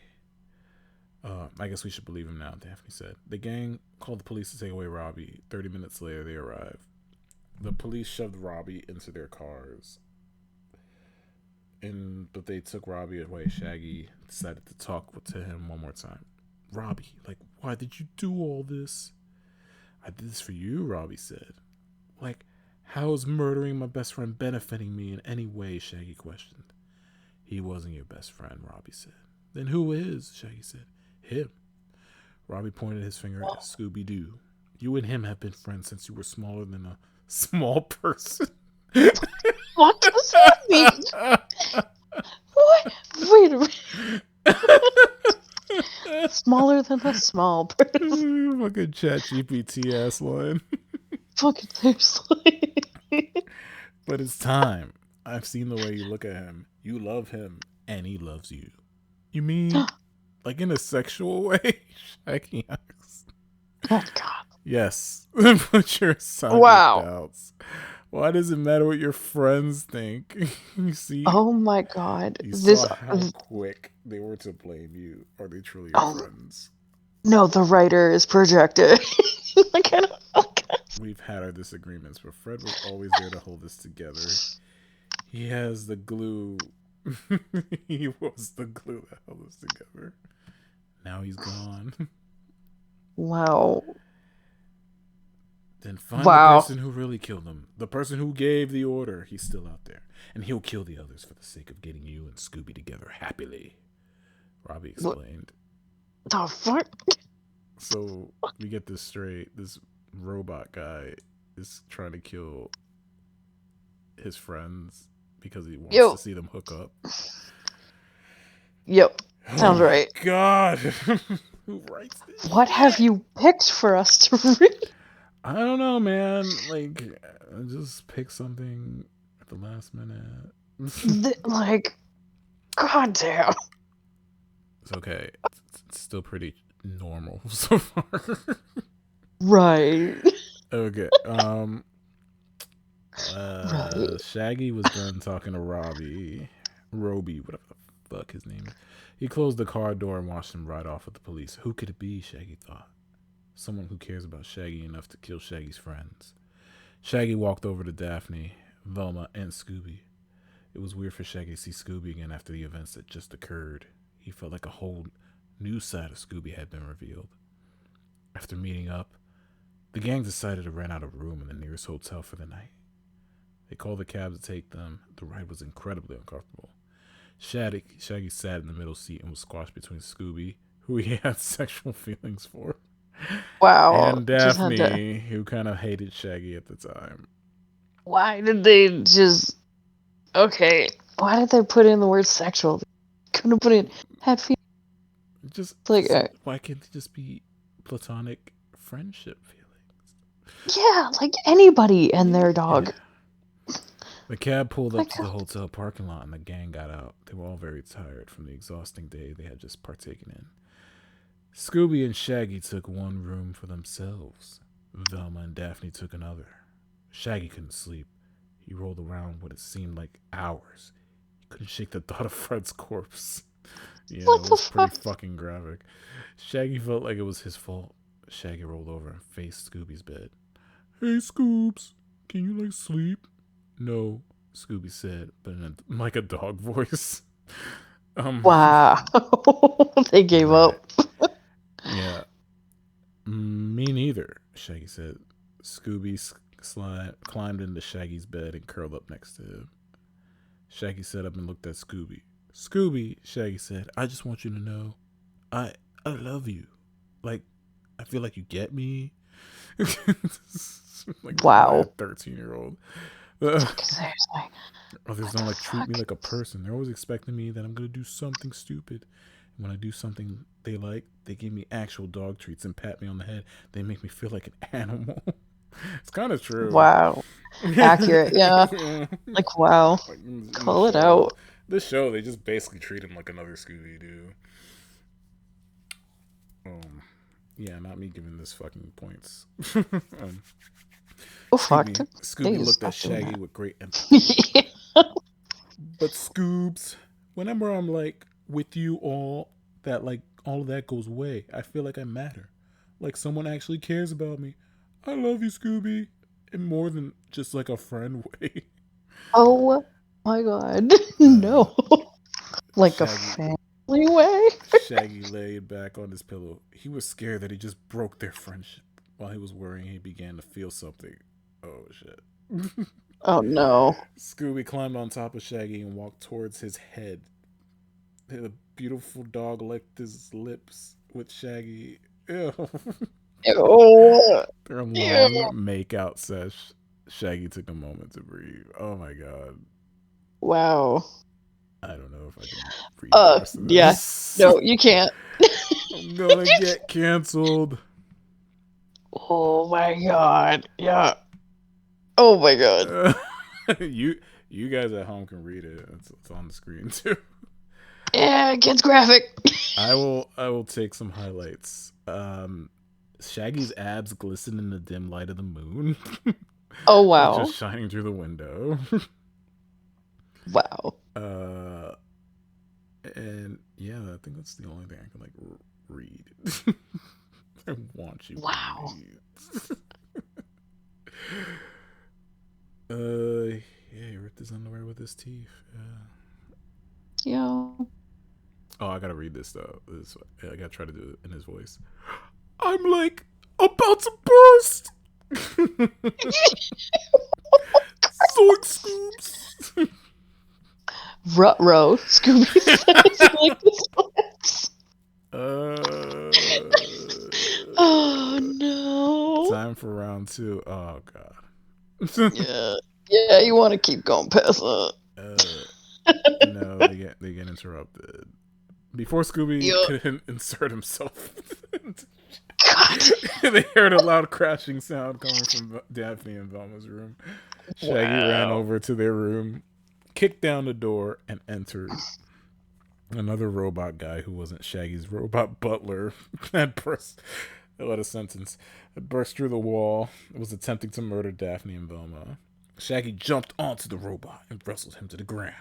I guess we should believe him now, Daphne said. The gang called the police to take away Robbie. 30 minutes later, they arrived. The police shoved Robbie into their cars. But they took Robbie away. Shaggy decided to talk to him one more time. Robbie, why did you do all this? I did this for you, Robbie said. How is murdering my best friend benefiting me in any way? Shaggy questioned. He wasn't your best friend, Robbie said. Then who is? Shaggy said. Him. Robbie pointed his finger at Scooby-Doo. You and him have been friends since you were smaller than a small person. What does that mean? What? Wait a minute. Smaller than a small person. Fucking chat GPT ass line. Fucking seriously. But it's time. I've seen the way you look at him. You love him, and he loves you. You mean, like in a sexual way? Shaggy asks. Oh God. Yes. Put your aside your Wow. doubts. Why does it matter what your friends think? you see, Oh my God. you This. saw how quick they were to blame you. Are they truly your Oh friends? no, the writer is projected. Like I don't. Oh God. We've had our disagreements, but Fred was always there to hold us together. He has the glue. he was the glue that held us together. Now he's gone. Wow. Then find the Wow. person who really killed him. The person who gave the order. He's still out there. And he'll kill the others for the sake of getting you and Scooby together happily. Robbie What explained. the fuck? So we get this straight. This robot guy is trying to kill his friends because he wants to Yo. see them hook up. Yep. Oh Sounds my right. god. Who writes this What have shit? you picked for us to read? I don't know, man. Like, just pick something at the last minute. Like, god damn. It's okay. It's still pretty normal so far. Right. Okay. Right. Shaggy was done talking to Roby, whatever the fuck his name is. He closed the car door and watched him ride off with the police. Who could it be? Shaggy thought. Someone who cares about Shaggy enough to kill Shaggy's friends. Shaggy walked over to Daphne, Velma, and Scooby. It was weird for Shaggy to see Scooby again after the events that just occurred. He felt like a whole new side of Scooby had been revealed. After meeting up, the gang decided to rent out a room in the nearest hotel for the night. They called a cab to take them. The ride was incredibly uncomfortable. Shaggy sat in the middle seat and was squashed between Scooby, who he had sexual feelings for, Wow. and Just had to. Daphne, who kind of hated Shaggy at the time. Why did they just. Okay. Why did they put in the word sexual? They couldn't have put in had feelings. Like, Why can't they just be platonic friendship feelings? yeah, like anybody and their Yeah. dog. The cab pulled My up to the God. hotel parking lot and the gang got out. They were all very tired from the exhausting day they had just partaken in. Scooby and Shaggy took one room for themselves. Velma and Daphne took another. Shaggy couldn't sleep. He rolled around what it seemed like hours. He couldn't shake the thought of Fred's corpse. Yeah, What it the was pretty fuck? fucking graphic. Shaggy felt like it was his fault. Shaggy rolled over and faced Scooby's bed. Hey, Scoobs, can you, sleep? No, Scooby said, but in like a dog voice. Wow. They gave Right. up. Yeah. Me neither, Shaggy said. Scooby climbed into Shaggy's bed and curled up next to him. Shaggy sat up and looked at Scooby. Scooby, Shaggy said, I just want you to know, I love you. Like, I feel like you get me. Like written by a Wow. 13-year-old. Fucking seriously. Others What don't the treat me fuck? like a person. They're always expecting me that I'm gonna do something stupid. And when I do something they like, they give me actual dog treats and pat me on the head. They make me feel like an animal. It's kind of true. Wow. Accurate. Yeah. Yeah. Like, wow. Like in the Call it show. out. This show, they just basically treat him like another Scooby Doo. Yeah, not me giving this fucking points. Oh, fucked. Scooby Please looked at stop doing Shaggy that. with great empathy. Yeah. But Scoobs, whenever I'm with you all, that all of that goes away. I feel like I matter. Like someone actually cares about me. I love you, Scooby. In more than just like a friend way. Oh my God. Uh, No. Like a Shaggy family way? Shaggy laid back on his pillow. He was scared that he just broke their friendship. While he was worrying, he began to feel something. Oh shit. Oh no. Scooby climbed on top of Shaggy and walked towards his head. The beautiful dog licked his lips with Shaggy. Ew. Ew. Their long Ew. make-out sesh. Shaggy took a moment to breathe. Oh my god. Wow. I don't know if I can read the rest of Yeah. this. No, you can't. I'm gonna get canceled. Oh my God. Yeah. Oh my god. You guys at home can read it. It's on the screen too. Yeah, it gets graphic. I will take some highlights. Shaggy's abs glisten in the dim light of the moon, Oh which wow. is shining through the window. Wow. And yeah, I think that's the only thing I can like read. I want you Wow. Yeah, he ripped his underwear with his teeth. Yo. Oh, I gotta read this though. I gotta try to do it in his voice. I'm like about to burst. Zoink scoops. Rut-row. Scooby says like this. Oh no. Time for round 2. Oh god. Yeah. Yeah, you want to keep going past that. No, they get interrupted before Scooby Yup. could insert himself. God. They heard a loud crashing sound coming from Daphne and Velma's room. Shaggy ran over to their room, kicked down the door, and entered. Another robot guy who wasn't Shaggy's robot butler had burst. Let a sentence. Had burst through the wall. Was attempting to murder Daphne and Velma. Shaggy jumped onto the robot and wrestled him to the ground.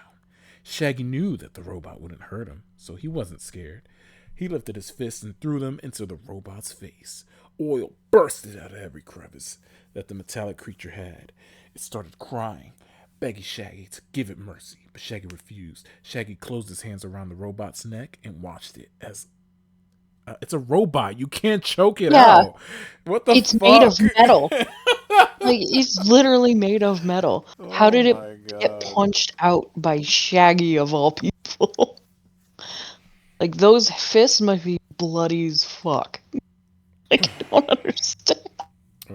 Shaggy knew that the robot wouldn't hurt him, so he wasn't scared. He lifted his fists and threw them into the robot's face. Oil bursted out of every crevice that the metallic creature had. It started crying, begging Shaggy to give it mercy, but Shaggy refused. Shaggy closed his hands around the robot's neck and watched it as... it's a robot. You can't choke it out. What the fuck? It's made of metal. Like, it's literally made of metal. How did it get punched out by Shaggy of all people? Like, those fists must be bloody as fuck. Like, I don't understand.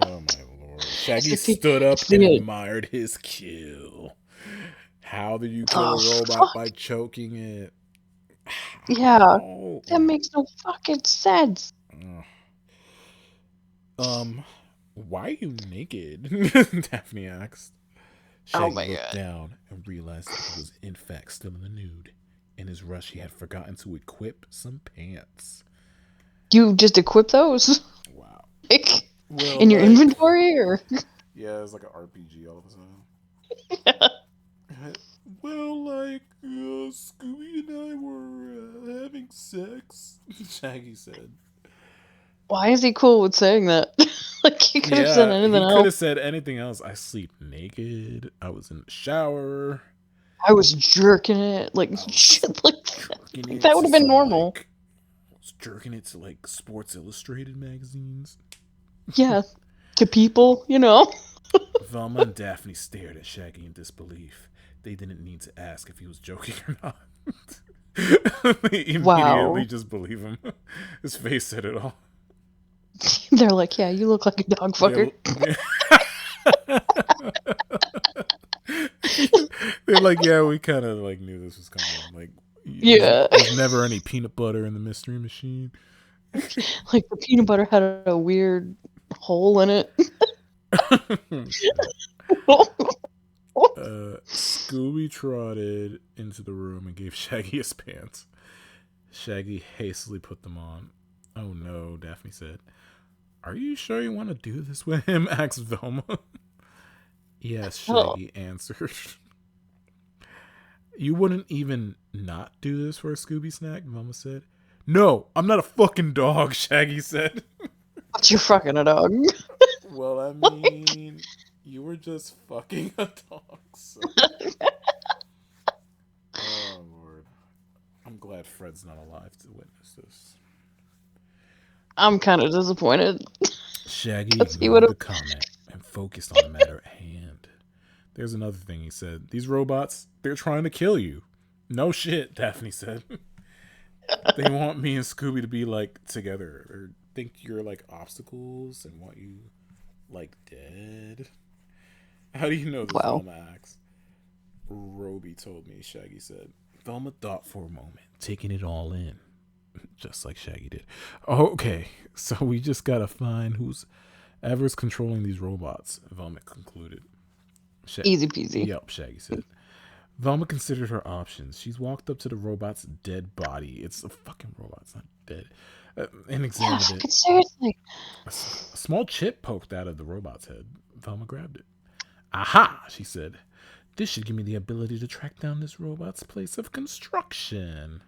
Oh my lord. Shaggy stood up and admired his kill. How did you kill a robot by choking it? Yeah, that makes no fucking sense. Why are you naked? Daphne asked. Shaggy looked down and realized that he was in fact still in the nude. In his rush, he had forgotten to equip some pants. You just equip those? Wow. Like, in your inventory, or? Yeah, it's like an RPG all of a sudden. Well, like, Scooby and I were having sex, Shaggy said. Why is he cool with saying that? Like, he could have said anything else. He could have said anything else. I sleep naked. I was in the shower. I was jerking it. Like, shit like that. That would have been normal. Like, I was jerking it to, like, Sports Illustrated magazines. Yeah. To people, you know? Velma and Daphne stared at Shaggy in disbelief. They didn't need to ask if he was joking or not. They immediately just believe him. His face said it all. They're like, yeah, you look like a dog fucker. They're like, yeah, we kind of like knew this was coming. Like, yeah, there's never any peanut butter in the mystery machine. Like, the peanut butter had a weird hole in it. Scooby trotted into the room and gave Shaggy his pants. Shaggy hastily put them on. Oh no, Daphne said. Are you sure you want to do this with him? Asked Velma. Yes, Shaggy answered. You wouldn't even not do this for a Scooby snack? Velma said. No, I'm not a fucking dog, Shaggy said. But you're fucking a dog. Well, I mean, you were just fucking a dog, so. Oh, Lord. I'm glad Fred's not alive to witness this. I'm kind of disappointed. Shaggy ignored the comment and focused on the matter at hand. There's another thing he said. These robots, they're trying to kill you. No shit, Daphne said. They want me and Scooby to be, like, together. Or think you're, like, obstacles and want you, like, dead. How do you know this? Velma asked. Roby told me, Shaggy said. Velma thought for a moment, taking it all in. Just like Shaggy did. Okay, so we just gotta find who's ever's controlling these robots, Velma concluded. Easy peasy. Yep, Shaggy said. Velma considered her options. She's walked up to the robot's dead body. It's a fucking robot, it's not dead. And examined it. Seriously. A small chip poked out of the robot's head. Velma grabbed it. Aha, she said. This should give me the ability to track down this robot's place of construction.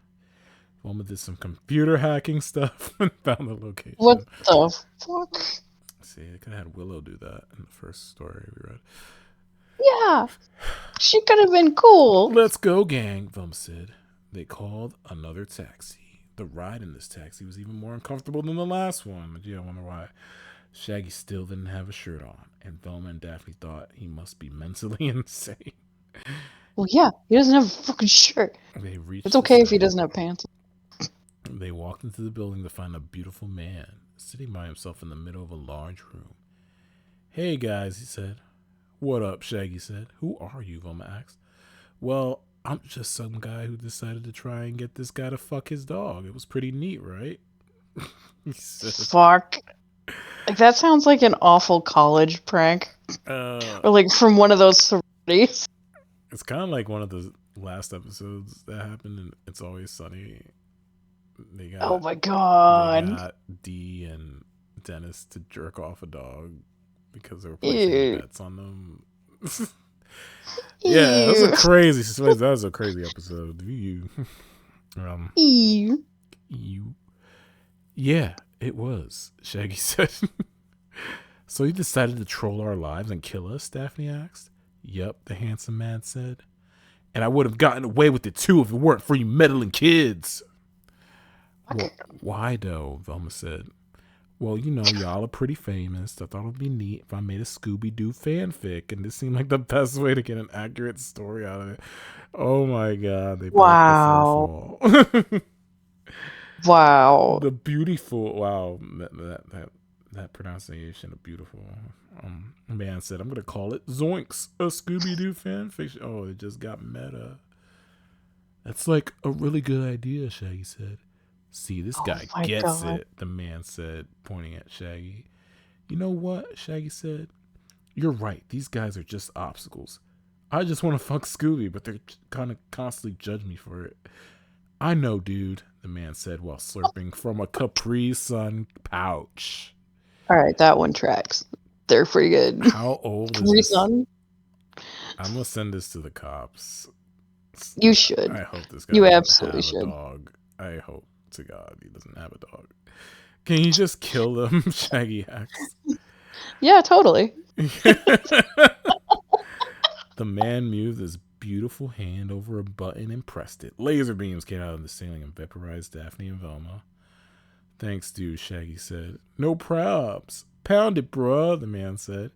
Velma did some computer hacking stuff and found the location. What the fuck? See, I could have had Willow do that in the first story we read. Yeah. She could have been cool. Let's go, gang, Velma said. They called another taxi. The ride in this taxi was even more uncomfortable than the last one. Gee, I wonder why. Shaggy still didn't have a shirt on, and Velma and Daphne thought he must be mentally insane. Well, yeah, he doesn't have a fucking shirt. It's okay if he doesn't have pants. They walked into the building to find a beautiful man sitting by himself in the middle of a large room. Hey, guys, he said. What up, Shaggy said. Who are you, Velma asked. Well, I'm just some guy who decided to try and get this guy to fuck his dog. It was pretty neat, right? He said. Fuck. Like, that sounds like an awful college prank. Or like from one of those sororities. It's kind of like one of the last episodes that happened in It's Always Sunny. Oh my god. They got Dee and Dennis to jerk off a dog because they were placing bets on them. Yeah, that was a crazy. That was a crazy episode. Yeah, it was. Shaggy said. So you decided to troll our lives and kill us? Daphne asked. Yep, the handsome man said. And I would have gotten away with it too if it weren't for you meddling kids. Well, why though? Velma said. Well, you know, y'all are pretty famous. I thought it would be neat if I made a Scooby-Doo fanfic, and this seemed like the best way to get an accurate story out of it. Oh my god, they broke the fourth wall. Wow. The beautiful, wow, that pronunciation of beautiful. Man said, I'm going to call it Zoinks, a Scooby-Doo fanfiction. Oh, it just got meta. That's like a really good idea, Shaggy said. See, this guy gets it, the man said, pointing at Shaggy. You know what, Shaggy said? You're right. These guys are just obstacles. I just want to fuck Scooby, but they're kind of constantly judge me for it. I know, dude, the man said while slurping from a Capri Sun pouch. All right, that one tracks. They're pretty good. How old is this? Sun? I'm going to send this to the cops. You should. I hope this guy doesn't have should. A dog. I hope to God he doesn't have a dog. Can you just kill them, Shaggy asked. Yeah, totally. The man moved his beautiful hand over a button and pressed it. Laser beams came out of the ceiling and vaporized Daphne and Velma. Thanks, dude, Shaggy said. No probs. Pound it, bruh, the man said.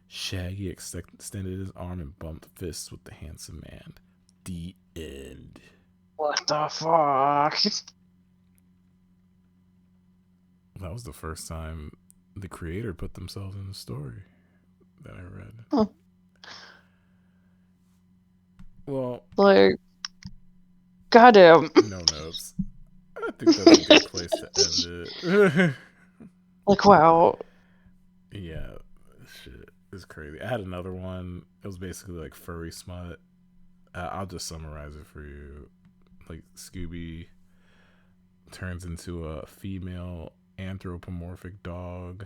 Shaggy extended his arm and bumped fists with the handsome man. The end. What the fuck? That was the first time the creator put themselves in the story that I read. Huh. Well, like, goddamn. No notes. I think that's a good place to end it. Like, wow. Yeah, shit, it's crazy. I had another one. It was basically like furry smut. I'll just summarize it for you. Like, Scooby turns into a female anthropomorphic dog,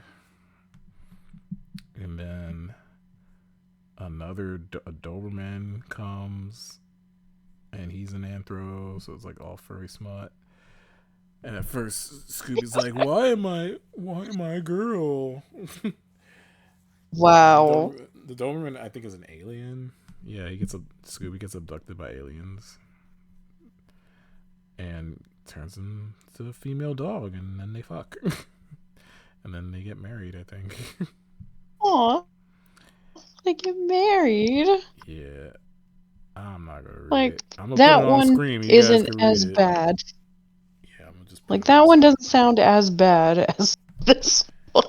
and then another a Doberman comes, and he's an anthro, so it's like all furry smut. And at first, Scooby's like, "Why am I a girl?" Wow. The Doberman, I think, is an alien. Yeah, Scooby gets abducted by aliens, and turns into a female dog, and then they fuck, and then they get married, I think. Aw, they get married. Yeah, I'm not gonna read like, it. I'm gonna that put it on one screen. You isn't as bad. Yeah, I'm gonna just like that one doesn't sound as bad as this one.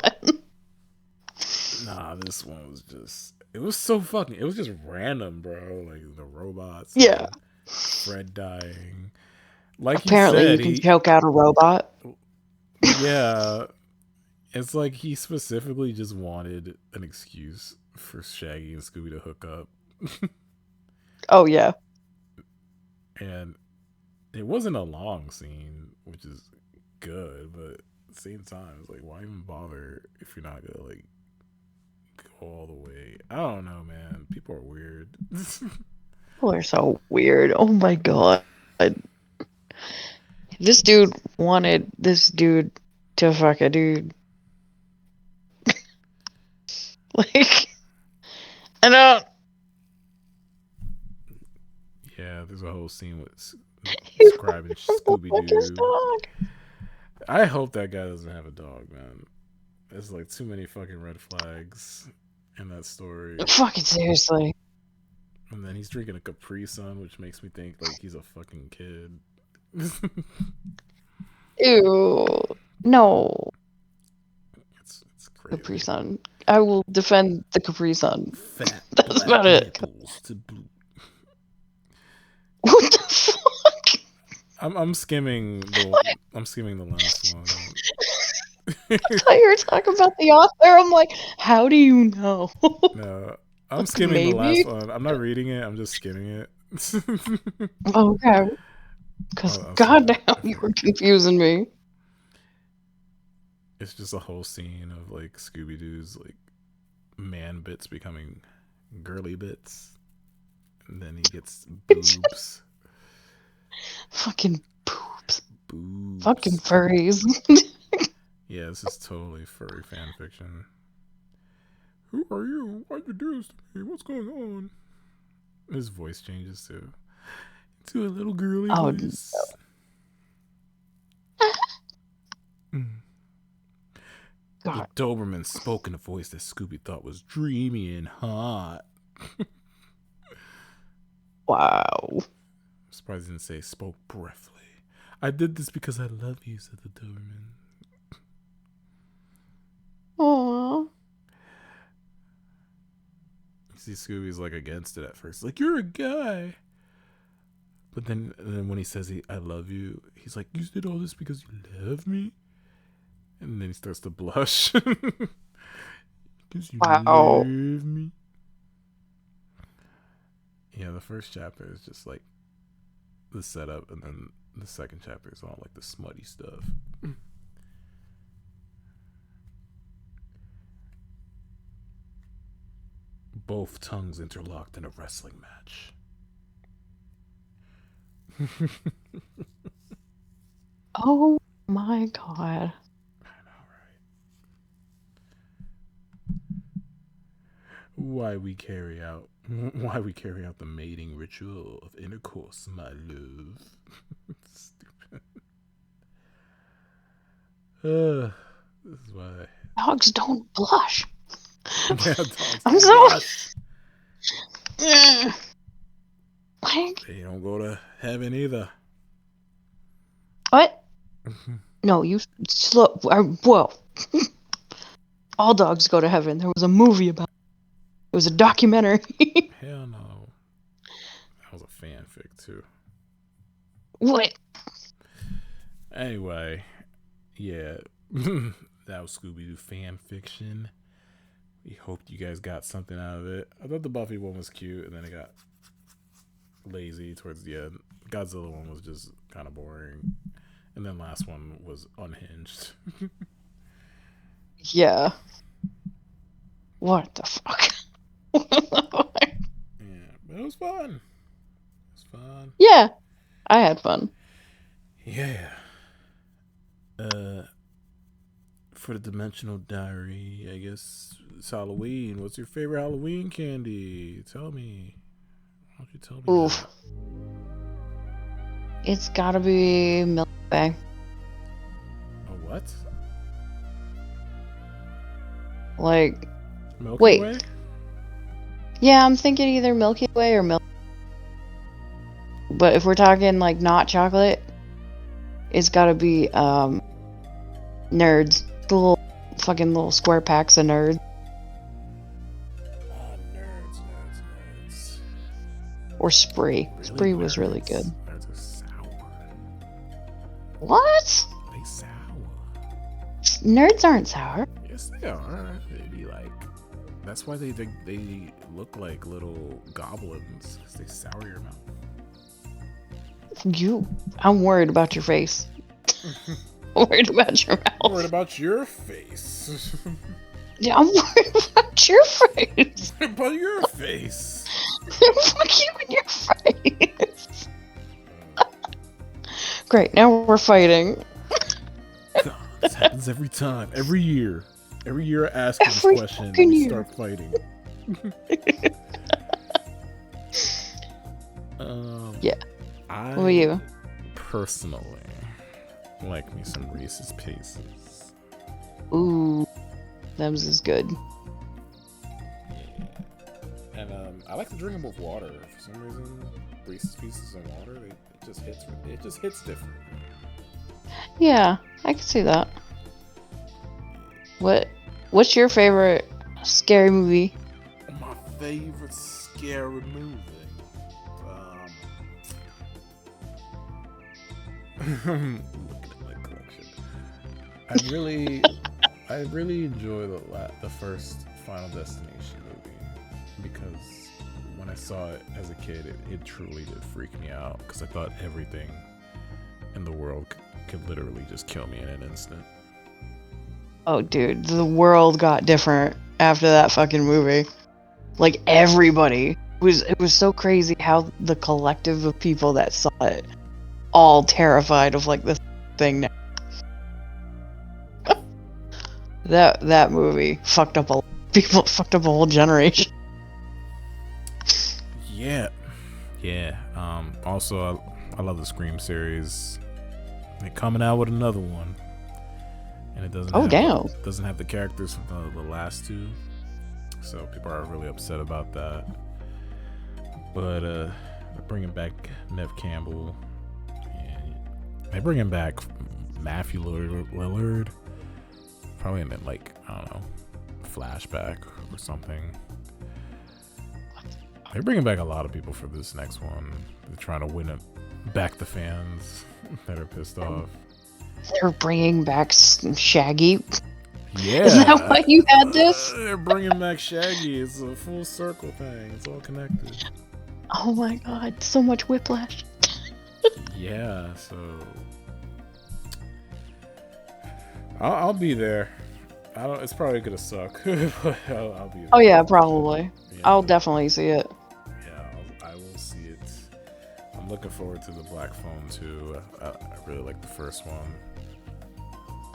Nah, this one was just. It was so fucking. It was just random, bro. Like the robots. Yeah. Fred dying. Like apparently, he said, you can choke out a robot. Yeah, it's like he specifically just wanted an excuse for Shaggy and Scooby to hook up. Oh yeah. And it wasn't a long scene, which is good, but at the same time, it's like, why even bother if you're not gonna like go all the way? I don't know, man. People are weird. People are so weird. Oh my god. This dude wanted this dude to fuck a dude. Like, I don't. Yeah, there's a whole scene with He describing wanted Scooby to fuck his Doo. dog. I hope that guy doesn't have a dog, man. There's like too many fucking red flags in that story. Fucking seriously. And then he's drinking a Capri Sun, which makes me think like he's a fucking kid. Ew. No. It's Capri crazy. Sun. I will defend the Capri Sun. Fat That's black about it. nipples to boot. What the fuck? I'm skimming the What? last one. I thought you were talking about the author. I'm like, how do you know? No, I'm Like, skimming the last maybe? one. I'm not reading it. I'm just skimming it. Okay. Because I'll say that goddamn, you were confusing me. it's just a whole scene of like Scooby Doo's like man bits becoming girly bits, and then he gets boobs. Fucking boobs. Boobs. Fucking furries. Yeah, this is totally furry fan fiction. Who are you? Why'd you do this to me? What's going on? His voice changes too. To a little girly Oh, voice. The God. Doberman spoke in a voice that Scooby thought was dreamy and hot. Wow. I'm surprised he didn't say spoke breathly. I did this because I love you, said the Doberman. Aww. You see, Scooby's like against it at first. Like, you're a guy. But then when he says I love you, he's like, you did all this because you love me? And then he starts to blush. Because you Wow. love me. Yeah, the first chapter is just like the setup, and then the second chapter is all like the smutty stuff. Both tongues interlocked in a wrestling match. Oh my God. Why we carry out the mating ritual of intercourse, my love. Stupid. This is why Dogs don't blush. yeah, dogs I'm don't so. blush. Like, They don't go to heaven either. what? No, you slow. Whoa. All dogs go to heaven. There was a movie about it. It was a documentary. Hell no. That was a fanfic too. What? Anyway, yeah, that was Scooby Doo fan fiction. We hoped you guys got something out of it. I thought the Buffy one was cute, and then it got lazy towards the end. Godzilla one was just kind of boring, and then last one was unhinged. Yeah. What the fuck? Yeah, but it was fun. It was fun. Yeah, I had fun. Yeah. For the Dimensional Diary, I guess it's Halloween. What's your favorite Halloween candy? Tell me. Why don't you tell me Oof. that? It's gotta be Milky Way. A what? Like, Milky wait. Way? Yeah, I'm thinking either Milky Way or Milk. But if we're talking like not chocolate, it's gotta be Nerds. The little fucking little square packs of Nerds. Oh, nerds. Or Spree. Really? Spree was really good. Nerds are sour. What? They sour. Nerds aren't sour. Yes, they are. They be like That's why they look like little goblins, because they sour your mouth. I'm worried about your face. I'm worried about your mouth. I'm worried about your face. Yeah, I'm worried about your face. What about your face? Fuck you in your face. Great, now we're fighting. God, this happens every time, every year. Every year I ask you this Every question, fucking we year. start fighting. Yeah. I What about you? personally like me some Reese's Pieces. Ooh, them's is good. Yeah. And I like to drink them with water. For some reason, Reese's Pieces and water, it just hits different. Yeah, I can see that. What's your favorite scary movie? My favorite scary movie. Looking at my collection, I really enjoy the first Final Destination movie, because when I saw it as a kid, it truly did freak me out, because I thought everything in the world could literally just kill me in an instant. Oh, dude, the world got different after that fucking movie. Like everybody it was so crazy how the collective of people that saw it all terrified of like this thing now. That movie fucked up people, fucked up a whole generation. Yeah. Also, I love the Scream series. They're coming out with another one, and it doesn't have the characters from the last two, so people are really upset about that. But they're bringing back Nev Campbell, and they're bringing back Matthew Lillard. Probably in like, I don't know, flashback or something. They're bringing back a lot of people for this next one. They're trying to win back the fans that are pissed off. They're bringing back Shaggy. Yeah. Is that why you had this? They're bringing back Shaggy. It's a full circle thing. It's all connected. Oh my god, so much whiplash. Yeah, so I'll be there. It's probably gonna suck, but I'll be there. Oh yeah, probably. Yeah. I'll definitely see it. Yeah, I will see it. I'm looking forward to the Black Phone too. I really like the first one.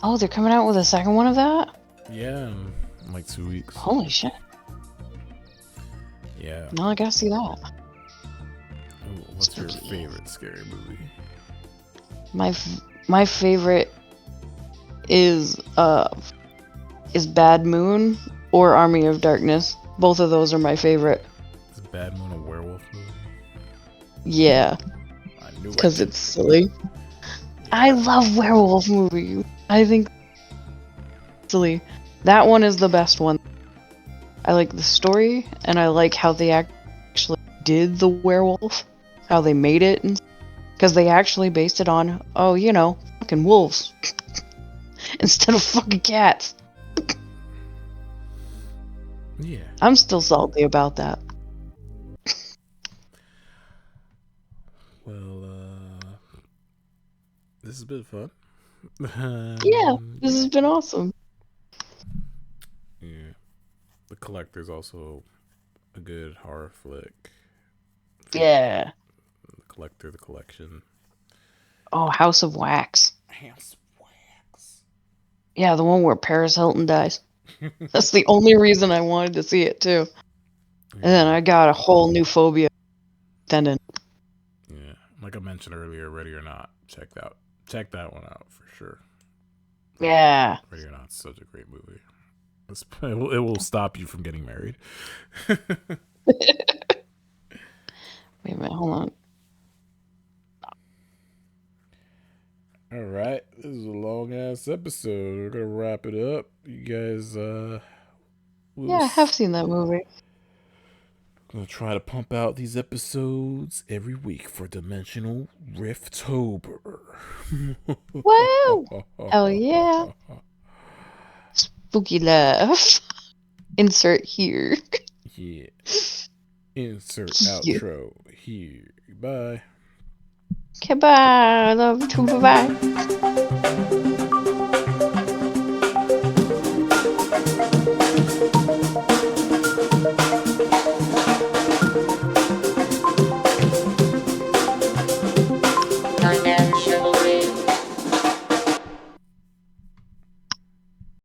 Oh, they're coming out with a second one of that? Yeah, in like 2 weeks. Holy shit. Yeah. Now I gotta see that. Ooh, what's your favorite scary movie? My favorite is Bad Moon or Army of Darkness. Both of those are my favorite. Is Bad Moon a werewolf movie? Yeah. I knew it. Because it's silly. Yeah. I love werewolf movies. I think silly. That one is the best one. I like the story, and I like how they actually did the werewolf, how they made it, because they actually based it on, fucking wolves instead of fucking cats. Yeah. I'm still salty about that. Well, this has been fun. Yeah, this has been awesome. Yeah. The Collector's also a good horror flick. Yeah. The Collector, the Collection. Oh, House of Wax. House of Wax. Yeah, the one where Paris Hilton dies. That's the only reason I wanted to see it, too. Yeah. And then I got a whole new phobia. Tendon. Yeah. Like I mentioned earlier, Ready or Not. Check that one out for sure. Yeah. Ready or Not, it's such a great movie. It will stop you from getting married. Wait a minute, hold on. All right, this is a long ass episode. We're gonna wrap it up. You guys, yeah, I have seen that movie. Gonna try to pump out these episodes every week for Dimensional Riftober. Wow! Oh yeah! Spooky love. Insert here. Yeah. Insert Yeah. outro here. Bye. Okay, bye. I love you too. Bye bye.